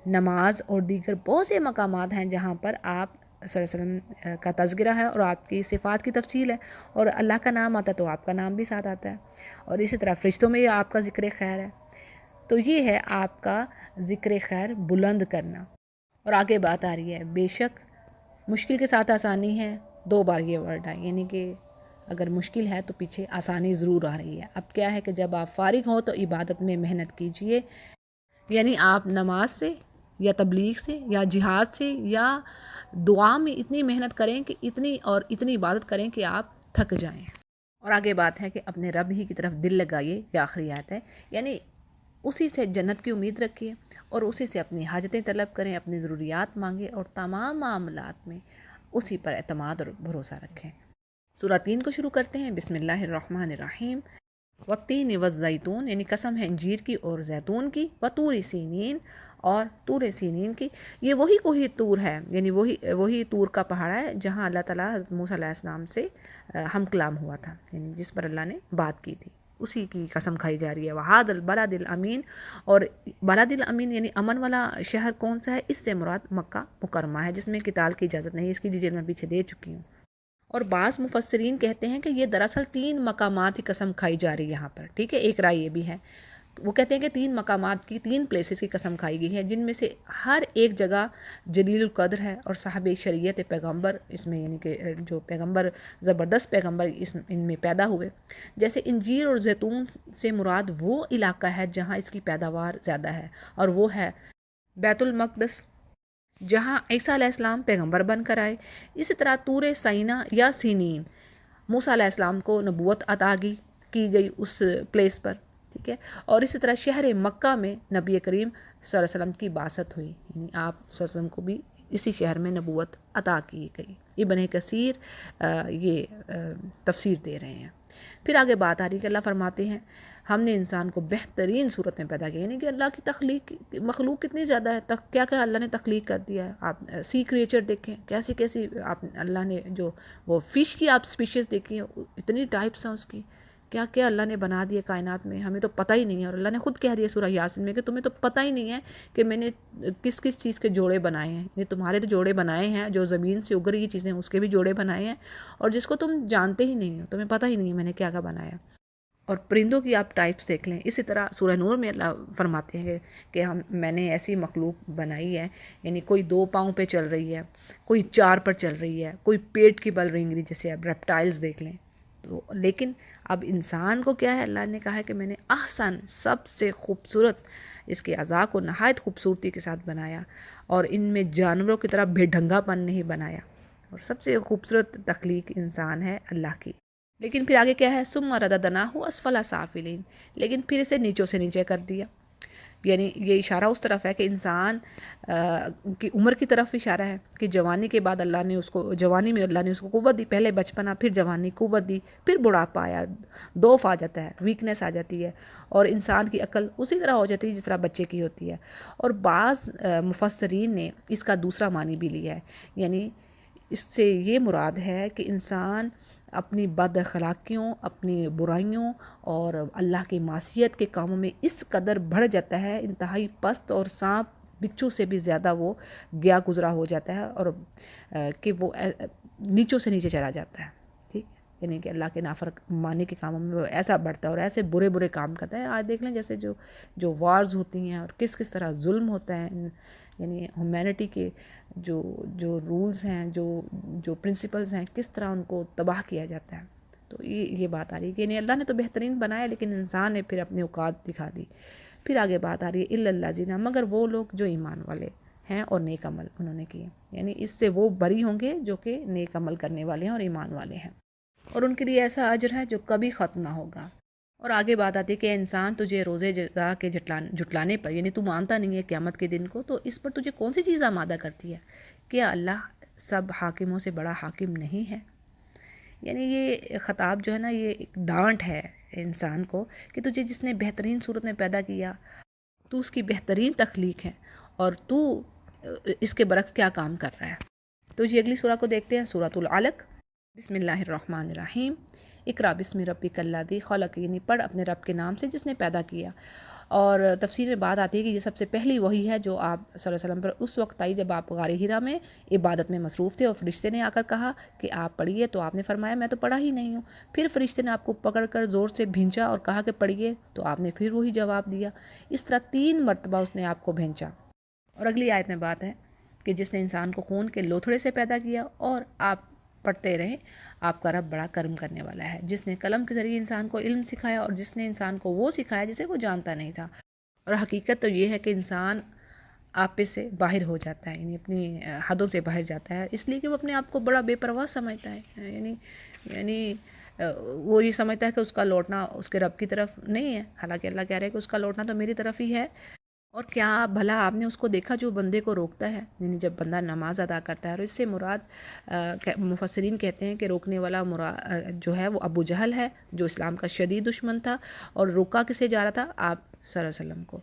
نماز اور دیگر بہت سے مقامات ہیں جہاں پر آپ صلی اللہ علیہ وسلم کا تذکرہ ہے اور آپ کی صفات کی تفصیل ہے، اور اللہ کا نام آتا ہے تو آپ کا نام بھی ساتھ آتا ہے. اور اسی طرح فرشتوں میں آپ کا ذکر خیر ہے. تو یہ ہے آپ کا ذکر خیر بلند کرنا. اور آگے بات آ رہی ہے بے شک مشکل کے ساتھ آسانی ہے. 2 بار یہ ورڈ آئے، یعنی کہ اگر مشکل ہے تو پیچھے آسانی ضرور آ رہی ہے. اب کیا ہے کہ جب آپ فارغ ہوں تو عبادت میں محنت کیجئے. یعنی آپ نماز سے یا تبلیغ سے یا جہاد سے یا دعا میں اتنی محنت کریں کہ اتنی عبادت کریں کہ آپ تھک جائیں. اور آگے بات ہے کہ اپنے رب ہی کی طرف دل لگائیے. یہ آخری آیت ہے. یعنی اسی سے جنت کی امید رکھیے اور اسی سے اپنی حاجتیں طلب کریں، اپنی ضروریات مانگیں، اور تمام معاملات میں اسی پر اعتماد اور بھروسہ رکھیں. سورہ 3 کو شروع کرتے ہیں. بسم اللہ الرحمن الرحیم. والتین والزیتون، یعنی قسم ہے انجیر کی اور زیتون کی، وطور سینین، اور طور سینین کی. یہ وہی کوہ طور ہے، یعنی وہی طور کا پہاڑ ہے جہاں اللہ تعالیٰ حضرت موسیٰ علیہ السلام سے ہم کلام ہوا تھا، یعنی جس پر اللہ نے بات کی تھی. اسی کی قسم کھائی جا رہی ہے. وہاد البلد الامین، اور بلد الامین یعنی امن والا شہر کون سا ہے؟ اس سے مراد مکہ مکرمہ ہے جس میں قتال کی اجازت نہیں. اس کی ڈیٹیل میں پیچھے دے چکی ہوں. اور بعض مفسرین کہتے ہیں کہ یہ دراصل 3 مقامات کی قسم کھائی جا رہی ہے یہاں پر. ٹھیک ہے، ایک رائے یہ بھی ہے. وہ کہتے ہیں کہ 3 مقامات کی 3 پلیسز کی قسم کھائی گئی ہے، جن میں سے ہر ایک جگہ جلیل القدر ہے اور صاحب شریعت پیغمبر اس میں، یعنی کہ جو پیغمبر زبردست پیغمبر ان میں پیدا ہوئے. جیسے انجیر اور زیتون سے مراد وہ علاقہ ہے جہاں اس کی پیداوار زیادہ ہے، اور وہ ہے بیت المقدس جہاں عیسیٰ علیہ السلام پیغمبر بن کر آئے. اسی طرح طور سینا یا سینین، موسیٰ علیہ السلام کو نبوت عطا کی گئی اس پلیس پر. ٹھیک ہے، اور اسی طرح شہر مکہ میں نبی کریم صلی اللہ علیہ وسلم کی بعثت ہوئی، یعنی آپ صلی اللہ علیہ وسلم کو بھی اسی شہر میں نبوت عطا کی گئی. ابن کثیر یہ تفسیر دے رہے ہیں. پھر آگے بات آ رہی ہے کہ اللہ فرماتے ہیں ہم نے انسان کو بہترین صورت میں پیدا کیا، یعنی کہ اللہ کی تخلیق مخلوق کتنی زیادہ ہے، کیا کیا اللہ نے تخلیق کر دیا ہے. آپ سی کریچر دیکھیں کیسی کیسی آپ اللہ نے، جو وہ فش کی آپ سپیشیز دیکھیں اتنی ٹائپس ہیں اس کی، کیا کیا اللہ نے بنا دیے کائنات میں، ہمیں تو پتہ ہی نہیں ہے. اور اللہ نے خود کہہ دیا سورہ یاسین میں کہ تمہیں تو پتہ ہی نہیں ہے کہ میں نے کس کس چیز کے جوڑے بنائے ہیں. یعنی تمہارے تو جوڑے بنائے ہیں جو زمین سے اگ رہی چیزیں اس کے بھی جوڑے بنائے ہیں، اور جس کو تم جانتے ہی نہیں ہو، تمہیں پتہ ہی نہیں ہے میں نے کیا کیا بنایا. اور پرندوں کی آپ ٹائپس دیکھ لیں. اسی طرح سورہ نور میں اللہ فرماتے ہیں کہ میں نے ایسی مخلوق بنائی ہے، یعنی کوئی 2 پاؤں پہ چل رہی ہے، کوئی 4 پر چل رہی ہے، کوئی پیٹ کی بل رینگ رہی، جیسے آپ ریپٹائلز دیکھ لیں. تو لیکن اب انسان کو کیا ہے، اللہ نے کہا ہے کہ میں نے احسن، سب سے خوبصورت اس کے اعضاء کو نہایت خوبصورتی کے ساتھ بنایا، اور ان میں جانوروں کی طرح بے ڈھنگا پن نہیں بنایا. اور سب سے خوبصورت تخلیق انسان ہے اللہ کی. لیکن پھر آگے کیا ہے، ثم رددناہ اسفل سافلین، لیکن پھر اسے نیچوں سے نیچے کر دیا. یعنی یہ اشارہ اس طرف ہے کہ انسان کی عمر کی طرف اشارہ ہے کہ جوانی کے بعد اللہ نے اس کو، جوانی میں اللہ نے اس کو قوت دی، پہلے بچپنا، پھر جوانی قوت دی، پھر بڑھاپا آیا، دوف آ جاتا ہے، ویکنیس آ جاتی ہے، اور انسان کی عقل اسی طرح ہو جاتی ہے جس طرح بچے کی ہوتی ہے. اور بعض مفسرین نے اس کا دوسرا معنی بھی لیا ہے، یعنی اس سے یہ مراد ہے کہ انسان اپنی بد اخلاقیوں، اپنی برائیوں اور اللہ کی معصیت کے کاموں میں اس قدر بڑھ جاتا ہے، انتہائی پست اور سانپ بچھو سے بھی زیادہ وہ گیا گزرا ہو جاتا ہے، اور کہ وہ نیچوں سے نیچے چلا جاتا ہے. ٹھیک، یعنی کہ اللہ کے نافرمانی کے کاموں میں وہ ایسا بڑھتا ہے اور ایسے برے برے کام کرتا ہے. آج دیکھ لیں جیسے جو وارز ہوتی ہیں اور کس طرح ظلم ہوتا ہے، یعنی ہیومینٹی کے جو رولز ہیں، جو پرنسپلز ہیں، کس طرح ان کو تباہ کیا جاتا ہے. تو یہ بات آ رہی ہے کہ یعنی اللہ نے تو بہترین بنایا، لیکن انسان نے پھر اپنی اوقات دکھا دی. پھر آگے بات آ رہی ہے الا الذین، مگر وہ لوگ جو ایمان والے ہیں اور نیک عمل انہوں نے کیے، یعنی اس سے وہ بری ہوں گے جو کہ نیک عمل کرنے والے ہیں اور ایمان والے ہیں، اور ان کے لیے ایسا اجر ہے جو کبھی ختم نہ ہوگا. اور آگے بات آتی ہے کہ انسان تجھے روزے جزا کے جھٹلانے پر، یعنی تو مانتا نہیں ہے قیامت کے دن کو، تو اس پر تجھے کون سی چیز آمادہ کرتی ہے؟ کیا اللہ سب حاکموں سے بڑا حاکم نہیں ہے؟ یعنی یہ خطاب جو ہے نا، یہ ایک ڈانٹ ہے انسان کو کہ تجھے جس نے بہترین صورت میں پیدا کیا، تو اس کی بہترین تخلیق ہے، اور تو اس کے برعکس کیا کام کر رہا ہے. تو یہ اگلی سورہ کو دیکھتے ہیں، سورۃ العلق. بسم اللہ الرحمن الرحیم. اقرا بسم ربک الذی خلق، یعنی پڑھ اپنے رب کے نام سے جس نے پیدا کیا. اور تفسیر میں بات آتی ہے کہ یہ سب سے پہلی وحی ہے جو آپ صلی اللہ علیہ وسلم پر اس وقت آئی جب آپ غار حرا میں عبادت میں مصروف تھے، اور فرشتے نے آ کر کہا کہ آپ پڑھیے، تو آپ نے فرمایا میں تو پڑھا ہی نہیں ہوں. پھر فرشتے نے آپ کو پکڑ کر زور سے بھینچا اور کہا کہ پڑھیے، تو آپ نے پھر وہی جواب دیا. اس طرح 3 مرتبہ اس نے آپ کو بھینچا. اور اگلی آیت میں بات ہے کہ جس نے انسان کو خون کے لوتھڑے سے پیدا کیا، اور آپ پڑھتے رہیں، آپ کا رب بڑا کرم کرنے والا ہے، جس نے قلم کے ذریعے انسان کو علم سکھایا، اور جس نے انسان کو وہ سکھایا جسے وہ جانتا نہیں تھا. اور حقیقت تو یہ ہے کہ انسان آپے سے باہر ہو جاتا ہے، یعنی اپنی حدوں سے باہر جاتا ہے، اس لیے کہ وہ اپنے آپ کو بڑا بے پرواہ سمجھتا ہے. یعنی وہ یہ سمجھتا ہے کہ اس کا لوٹنا اس کے رب کی طرف نہیں ہے، حالانکہ اللہ کہہ رہے ہیں کہ اس کا لوٹنا تو میری طرف ہی ہے. اور کیا بھلا آپ نے اس کو دیکھا جو بندے کو روکتا ہے، یعنی جب بندہ نماز ادا کرتا ہے، اور اس سے مراد مفسرین کہتے ہیں کہ روکنے والا جو ہے وہ ابو جہل ہے، جو اسلام کا شدید دشمن تھا، اور روکا کسے جا رہا تھا؟ آپ صلی اللہ علیہ وسلم کو.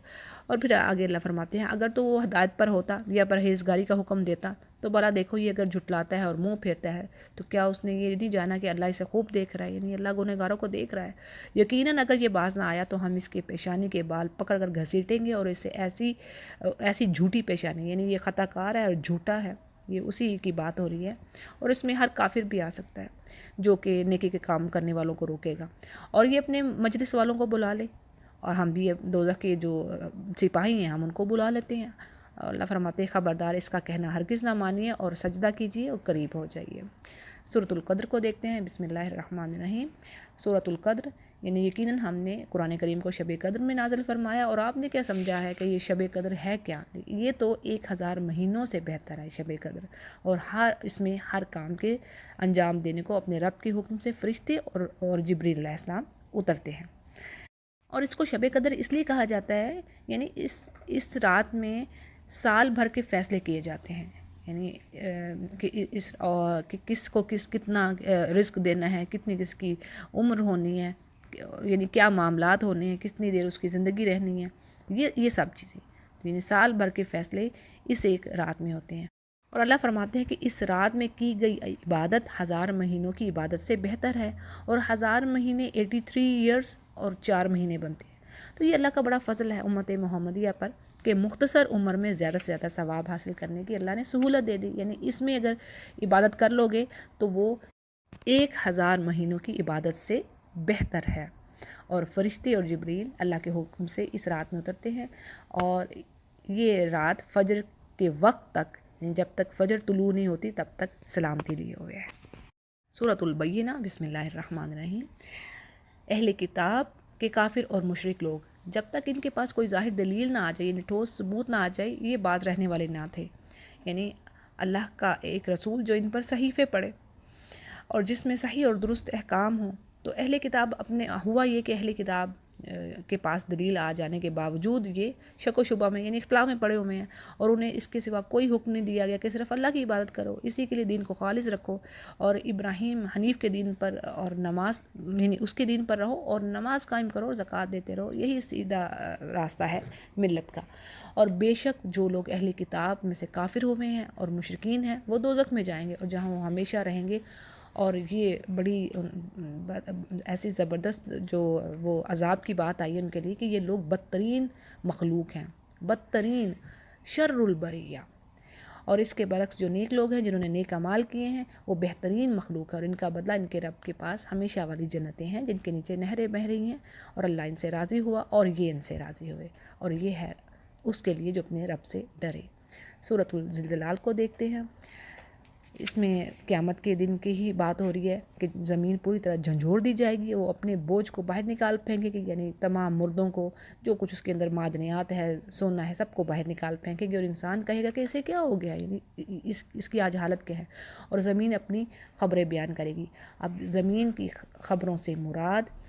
اور پھر آگے اللہ فرماتے ہیں اگر تو وہ ہدایت پر ہوتا یا پرہیزگاری کا حکم دیتا تو بھلا دیکھو یہ اگر جھٹلاتا ہے اور منہ پھیرتا ہے تو کیا اس نے یہ نہیں جانا کہ اللہ اسے خوب دیکھ رہا ہے، یعنی اللہ گنہگاروں کو دیکھ رہا ہے۔ یقیناً اگر یہ باز نہ آیا تو ہم اس کے پیشانی کے بال پکڑ کر گھسیٹیں گے اور اسے ایسی جھوٹی پیشانی، یعنی یہ خطا کار ہے اور جھوٹا ہے، یہ اسی کی بات ہو رہی ہے، اور اس میں ہر کافر بھی آ سکتا ہے جو کہ نیکی کے کام کرنے والوں کو روکے گا، اور یہ اپنے مجلس والوں کو بلا لے، اور ہم بھی دوزخ کے جو سپاہی ہیں ہم ان کو بلا لیتے ہیں۔ اللہ فرماتے ہیں خبردار اس کا کہنا ہرگز نہ مانیے اور سجدہ کیجیے اور قریب ہو جائیے۔ سورۃ القدر کو دیکھتے ہیں، بسم اللہ الرحمن الرحیم۔ سورۃ القدر یعنی یقیناً ہم نے قرآن کریم کو شب قدر میں نازل فرمایا، اور آپ نے کیا سمجھا ہے کہ یہ شب قدر ہے کیا؟ یہ تو 1000 مہینوں سے بہتر ہے شب قدر، اور اس میں ہر کام کے انجام دینے کو اپنے رب کے حکم سے فرشتے اور جبریل علیہ السلام اترتے ہیں۔ اور اس کو شب قدر اس لیے کہا جاتا ہے یعنی اس رات میں سال بھر کے فیصلے کیے جاتے ہیں، یعنی کہ کس کو کتنا رزق دینا ہے، کتنی کس کی عمر ہونی ہے، یعنی کیا معاملات ہونے ہیں، کتنی دیر اس کی زندگی رہنی ہے، یہ سب چیزیں، یعنی سال بھر کے فیصلے اس ایک رات میں ہوتے ہیں۔ اور اللہ فرماتے ہیں کہ اس رات میں کی گئی عبادت 1000 مہینوں کی عبادت سے بہتر ہے، اور 1000 مہینے 83 ایئرز اور 4 مہینے بنتے ہیں۔ تو یہ اللہ کا بڑا فضل ہے امت محمدیہ پر کہ مختصر عمر میں زیادہ سے زیادہ ثواب حاصل کرنے کی اللہ نے سہولت دے دی، یعنی اس میں اگر عبادت کر لو گے تو وہ 1000 مہینوں کی عبادت سے بہتر ہے۔ اور فرشتے اور جبریل اللہ کے حکم سے اس رات میں اترتے ہیں، اور یہ رات فجر کے وقت تک، جب تک فجر طلوع نہیں ہوتی تب تک سلامتی لیے ہوئے ہے۔ سورۃ البینہ، بسم اللہ الرحمن الرحیم۔ اہل کتاب کے کافر اور مشرک لوگ جب تک ان کے پاس کوئی ظاہر دلیل نہ آ جائے، یعنی ٹھوس ثبوت نہ آ جائے، یہ باز رہنے والے نہ تھے، یعنی اللہ کا ایک رسول جو ان پر صحیفے پڑھے اور جس میں صحیح اور درست احکام ہوں۔ تو اہل کتاب ہوا یہ کہ اہل کتاب کے پاس دلیل آ جانے کے باوجود یہ شک و شبہ میں، یعنی اختلاف میں پڑے ہوئے ہیں، اور انہیں اس کے سوا کوئی حکم نہیں دیا گیا کہ صرف اللہ کی عبادت کرو، اسی کے لیے دین کو خالص رکھو، اور ابراہیم حنیف کے دین پر اور نماز، یعنی اس کے دین پر رہو اور نماز قائم کرو اور زکوٰۃ دیتے رہو، یہی سیدھا راستہ ہے ملت کا۔ اور بے شک جو لوگ اہل کتاب میں سے کافر ہوئے ہیں اور مشرکین ہیں وہ دوزخ میں جائیں گے، اور جہاں وہ ہمیشہ رہیں گے۔ اور یہ بڑی ایسی زبردست جو وہ عذاب کی بات آئی ہے ان کے لیے کہ یہ لوگ بدترین مخلوق ہیں، بدترین شر البریہ، اور اس کے برعکس جو نیک لوگ ہیں جنہوں نے نیک اعمال کیے ہیں وہ بہترین مخلوق ہے، اور ان کا بدلہ ان کے رب کے پاس ہمیشہ والی جنتیں ہیں جن کے نیچے نہریں بہہ رہی ہیں، اور اللہ ان سے راضی ہوا اور یہ ان سے راضی ہوئے، اور یہ ہے اس کے لیے جو اپنے رب سے ڈرے۔ سورۃ الزلزال کو دیکھتے ہیں، اس میں قیامت کے دن کی ہی بات ہو رہی ہے کہ زمین پوری طرح جھنجھوڑ دی جائے گی، وہ اپنے بوجھ کو باہر نکال پھینکے گی، یعنی تمام مردوں کو، جو کچھ اس کے اندر معدنیات ہے، سونا ہے، سب کو باہر نکال پھینکے گی، اور انسان کہے گا کہ اسے کیا ہو گیا، یعنی اس کی آج حالت کیا ہے، اور زمین اپنی خبریں بیان کرے گی۔ اب زمین کی خبروں سے مراد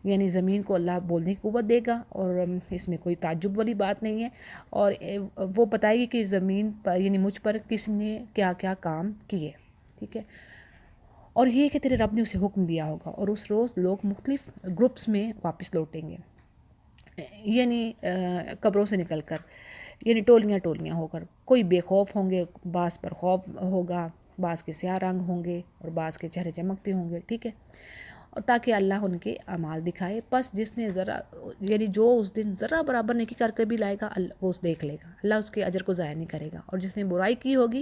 یعنی زمین کو اللہ بولنے کی قوت دے گا، اور اس میں کوئی تعجب والی بات نہیں ہے، اور وہ بتائے گی کہ زمین پر یعنی مجھ پر کس نے کیا کیا کام کیے، ٹھیک ہے، اور یہ کہ تیرے رب نے اسے حکم دیا ہوگا، اور اس روز لوگ مختلف گروپس میں واپس لوٹیں گے، یعنی قبروں سے نکل کر، یعنی ٹولیاں ٹولیاں ہو کر، کوئی بے خوف ہوں گے، بعض پر خوف ہوگا، بعض کے سیاہ رنگ ہوں گے اور بعض کے چہرے چمکتے ہوں گے، ٹھیک ہے، اور تاکہ اللہ ان کے اعمال دکھائے، پس جس نے ذرا یعنی جو اس دن ذرا برابر نیکی کر کے بھی لائے گا وہ اس دیکھ لے گا، اللہ اس کے اجر کو ضائع نہیں کرے گا، اور جس نے برائی کی ہوگی۔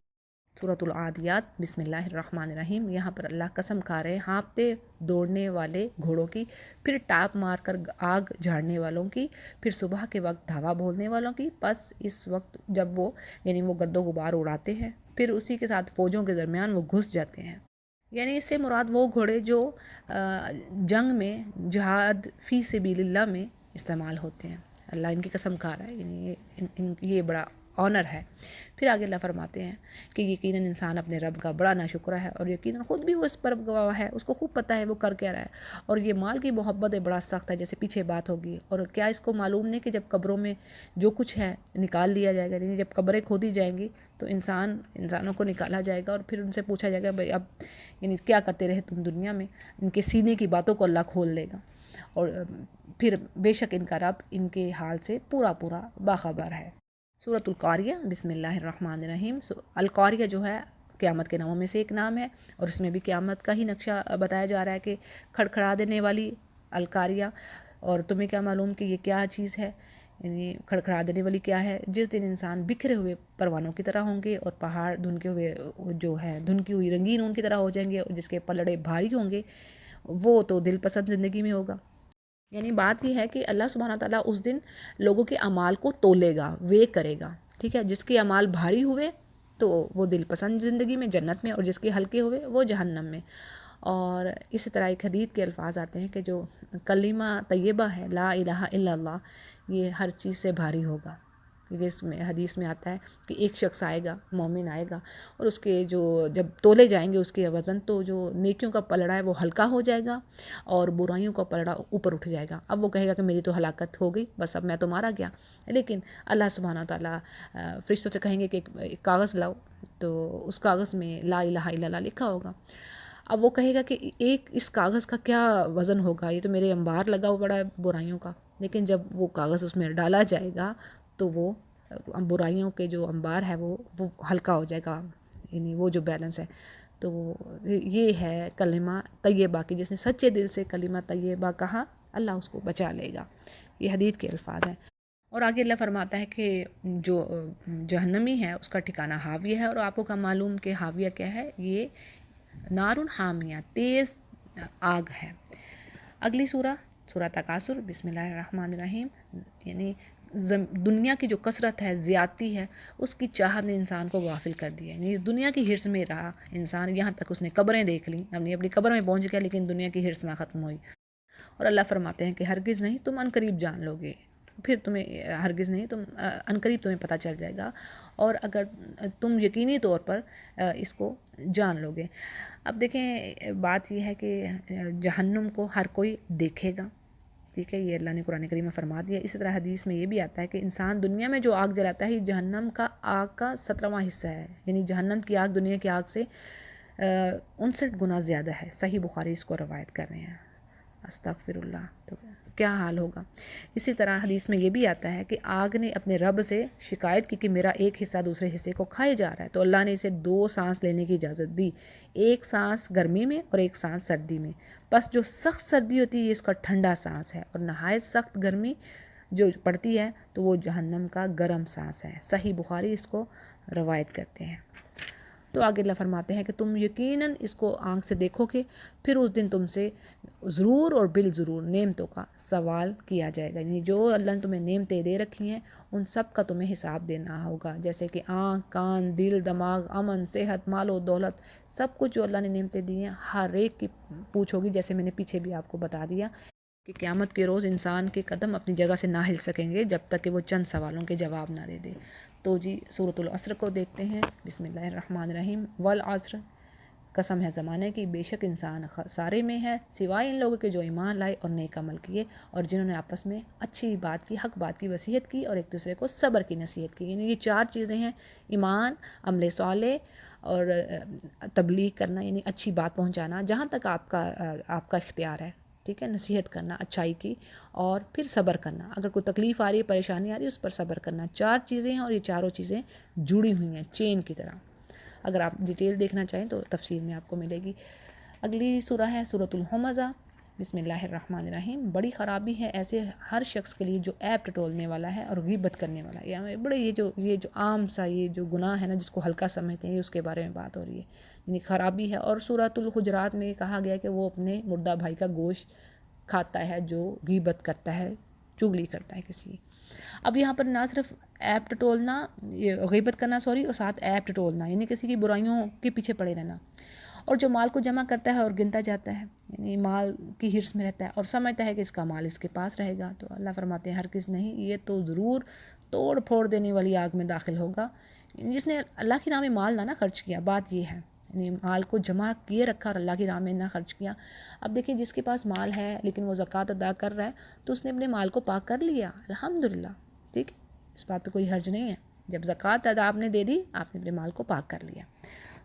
سورۃ العادیات، بسم اللہ الرحمن الرحیم۔ یہاں پر اللہ قسم کھا رہے ہیں ہانپتے دوڑنے والے گھوڑوں کی، پھر ٹاپ مار کر آگ جھاڑنے والوں کی، پھر صبح کے وقت دھاوا بولنے والوں کی، پس اس وقت جب وہ یعنی وہ گرد و غبار اڑاتے ہیں، پھر اسی کے ساتھ فوجوں کے درمیان وہ گھس جاتے ہیں، یعنی اس سے مراد وہ گھوڑے جو جنگ میں جہاد فی سبیل اللہ میں استعمال ہوتے ہیں، اللہ ان کی قسم کھا رہا ہے، یعنی یہ بڑا آنر ہے۔ پھر آگے اللہ فرماتے ہیں کہ یقیناً انسان اپنے رب کا بڑا ناشکرہ ہے، اور یقیناً خود بھی وہ اس پر گواہ ہے، اس کو خوب پتہ ہے وہ کر کیا رہا ہے، اور یہ مال کی محبت ہے بڑا سخت ہے، جیسے پیچھے بات ہوگی، اور کیا اس کو معلوم نہیں کہ جب قبروں میں جو کچھ ہے نکال لیا جائے گا، یعنی جب قبریں کھودی جائیں گی تو انسانوں کو نکالا جائے گا، اور پھر ان سے پوچھا جائے گا بھائی اب یعنی کیا کرتے رہے تم دنیا میں، ان کے سینے کی باتوں کو اللہ کھول دے گا، اور پھر بے شک ان کا رب ان کے حال سے پورا باخبر ہے۔ سورۃ القاریہ، بسم اللہ الرحمن الرحیم۔ القاریہ جو ہے قیامت کے ناموں میں سے ایک نام ہے، اور اس میں بھی قیامت کا ہی نقشہ بتایا جا رہا ہے کہ کھڑکھڑا دینے والی القاریہ۔ اور تمہیں کیا معلوم کہ یہ کیا چیز ہے، یعنی کھڑکھڑا دینے والی کیا ہے؟ جس دن انسان بکھرے ہوئے پروانوں کی طرح ہوں گے، اور پہاڑ دھنکے ہوئے جو ہے دھنکی ہوئی رنگین اون کی طرح ہو جائیں گے، اور جس کے پلڑے بھاری ہوں گے، وہ تو دل پسند زندگی میں ہوگا۔ یعنی بات یہ ہے کہ اللہ سبحانہ تعالیٰ اس دن لوگوں کے اعمال کو تولے گا، وے کرے گا، ٹھیک ہے؟ جس کے اعمال بھاری ہوئے تو وہ دل پسند زندگی میں جنت میں، اور جس کے ہلکے ہوئے وہ جہنم میں۔ اور اسی طرح ایک حدیث کے الفاظ آتے ہیں کہ جو کلمہ طیبہ ہے، لا الہ الا اللہ، یہ ہر چیز سے بھاری ہوگا۔ یہ اس میں حدیث میں آتا ہے کہ ایک شخص آئے گا، مومن آئے گا، اور اس کے جو جب تولے جائیں گے اس کے وزن، تو جو نیکیوں کا پلڑا ہے وہ ہلکا ہو جائے گا، اور برائیوں کا پلڑا اوپر اٹھ جائے گا۔ اب وہ کہے گا کہ میری تو ہلاکت ہو گئی، بس اب میں تو مارا گیا۔ لیکن اللہ سبحانہ تعالیٰ فرشتوں سے کہیں گے کہ ایک کاغذ لاؤ، تو اس کاغذ میں لا الہ الا اللہ لکھا ہوگا۔ اب وہ کہے گا کہ ایک اس کاغذ کا کیا وزن ہوگا، یہ تو میرے انبار لگا ہوا بڑا ہے برائیوں کا۔ لیکن جب وہ کاغذ اس میں ڈالا جائے گا تو وہ برائیوں کے جو انبار ہے وہ ہلکا ہو جائے گا، یعنی وہ جو بیلنس ہے۔ تو یہ ہے کلمہ طیبہ کی، جس نے سچے دل سے کلمہ طیبہ کہا اللہ اس کو بچا لے گا۔ یہ حدیث کے الفاظ ہیں۔ اور آگے اللہ فرماتا ہے کہ جو جہنمی ہے اس کا ٹھکانہ حاویہ ہے، اور آپ کو کا معلوم کہ حاویہ کیا ہے؟ یہ نارن حامیہ، تیز آگ ہے۔ اگلی سورہ تکاثر، بسم اللہ الرحمن الرحیم۔ یعنی دنیا کی جو کثرت ہے، زیادتی ہے، اس کی چاہت نے انسان کو غافل کر دیا ہے۔ یعنی دنیا کی ہرس میں رہا انسان، یہاں تک اس نے قبریں دیکھ لیں، اپنی قبر میں پہنچ گیا، لیکن دنیا کی ہرس نہ ختم ہوئی۔ اور اللہ فرماتے ہیں کہ ہرگز نہیں، تم عنقریب جان لو گے، پھر تمہیں ہرگز نہیں، تم عنقریب تمہیں پتہ چل جائے گا، اور اگر تم یقینی طور پر اس کو جان لو گے۔ اب دیکھیں، بات یہ ہے کہ جہنم کو ہر کوئی دیکھے گا، ٹھیک ہے؟ یہ اللہ نے قرآن کریم میں فرما دیا۔ اسی طرح حدیث میں یہ بھی آتا ہے کہ انسان دنیا میں جو آگ جلاتا ہے، یہ جہنم کا آگ کا 17واں حصہ ہے، یعنی جہنم کی آگ دنیا کی آگ سے 59 گنا زیادہ ہے۔ صحیح بخاری اس کو روایت کر رہے ہیں۔ استغفر اللہ، تو کیا حال ہوگا۔ اسی طرح حدیث میں یہ بھی آتا ہے کہ آگ نے اپنے رب سے شکایت کی کہ میرا ایک حصہ دوسرے حصے کو کھائے جا رہا ہے، تو اللہ نے اسے 2 سانس لینے کی اجازت دی، ایک سانس گرمی میں اور ایک سانس سردی میں۔ بس جو سخت سردی ہوتی ہے یہ اس کا ٹھنڈا سانس ہے، اور نہایت سخت گرمی جو پڑتی ہے تو وہ جہنم کا گرم سانس ہے۔ صحیح بخاری اس کو روایت کرتے ہیں۔ تو آگے اللہ فرماتے ہیں کہ تم یقیناً اس کو آنکھ سے دیکھو گے، پھر اس دن تم سے ضرور اور بالضرور نعمتوں کا سوال کیا جائے گا۔ یعنی جو اللہ نے تمہیں نعمتیں دے رکھی ہیں ان سب کا تمہیں حساب دینا ہوگا، جیسے کہ آنکھ، کان، دل، دماغ، امن، صحت، مال و دولت، سب کچھ جو اللہ نے نعمتیں دی ہیں ہر ایک کی پوچھ ہوگی۔ جیسے میں نے پیچھے بھی آپ کو بتا دیا کہ قیامت کے روز انسان کے قدم اپنی جگہ سے نہ ہل سکیں گے جب تک کہ وہ چند سوالوں کے جواب نہ دے دے۔ تو جی سورۃ العصر کو دیکھتے ہیں۔ بسم اللہ الرحمن الرحیم۔ والعصر، قسم ہے زمانے کی، بے شک انسان خسارے میں ہے، سوائے ان لوگوں کے جو ایمان لائے اور نیک عمل کیے، اور جنہوں نے آپس میں اچھی بات کی، حق بات کی وصیت کی، اور ایک دوسرے کو صبر کی نصیحت کی۔ یعنی یہ 4 چیزیں ہیں: ایمان، عمل صالح، اور تبلیغ کرنا، یعنی اچھی بات پہنچانا جہاں تک آپ کا اختیار ہے، ٹھیک ہے؟ نصیحت کرنا اچھائی کی، اور پھر صبر کرنا، اگر کوئی تکلیف آ رہی ہے، پریشانی آ رہی ہے، اس پر صبر کرنا۔ 4 چیزیں ہیں، اور یہ چاروں چیزیں جڑی ہوئی ہیں چین کی طرح۔ اگر آپ ڈیٹیل دیکھنا چاہیں تو تفسیر میں آپ کو ملے گی۔ اگلی سورہ ہے سورۃ الہمزہ، بسم اللہ الرحمن الرحیم۔ بڑی خرابی ہے ایسے ہر شخص کے لیے جو عیب ٹٹولنے والا ہے اور غیبت کرنے والا ہے۔ یہ جو عام سا یہ جو گناہ ہے نا، جس کو ہلکا سمجھتے ہیں، یہ اس کے بارے میں بات ہو رہی ہے، یعنی خرابی ہے۔ اور سورۃ الحجرات میں کہا گیا کہ وہ اپنے مردہ بھائی کا گوشت کھاتا ہے جو غیبت کرتا ہے، چغلی کرتا ہے کسی۔ اب یہاں پر نہ صرف ایپ ٹٹولنا، غیبت کرنا اور ساتھ ایپ ٹٹولنا، یعنی کسی کی برائیوں کے پیچھے پڑے رہنا، اور جو مال کو جمع کرتا ہے اور گنتا جاتا ہے، یعنی مال کی ہرس میں رہتا ہے اور سمجھتا ہے کہ اس کا مال اس کے پاس رہے گا، تو اللہ فرماتے ہیں ہرگز نہیں، یہ تو ضرور توڑ پھوڑ دینے والی آگ میں داخل ہوگا۔ جس نے اللہ کی راہ میں مال نہ خرچ کیا، بات یہ ہے، یعنی مال کو جمع کیے رکھا اور اللہ کی راہ میں نہ خرچ کیا۔ اب دیکھیں، جس کے پاس مال ہے لیکن وہ زکوٰۃ ادا کر رہا ہے، تو اس نے اپنے مال کو پاک کر لیا، الحمدللہ، ٹھیک ہے؟ اس بات پہ کوئی حرج نہیں ہے۔ جب زکوٰۃ ادا آپ نے دے دی، آپ نے اپنے مال کو پاک کر لیا۔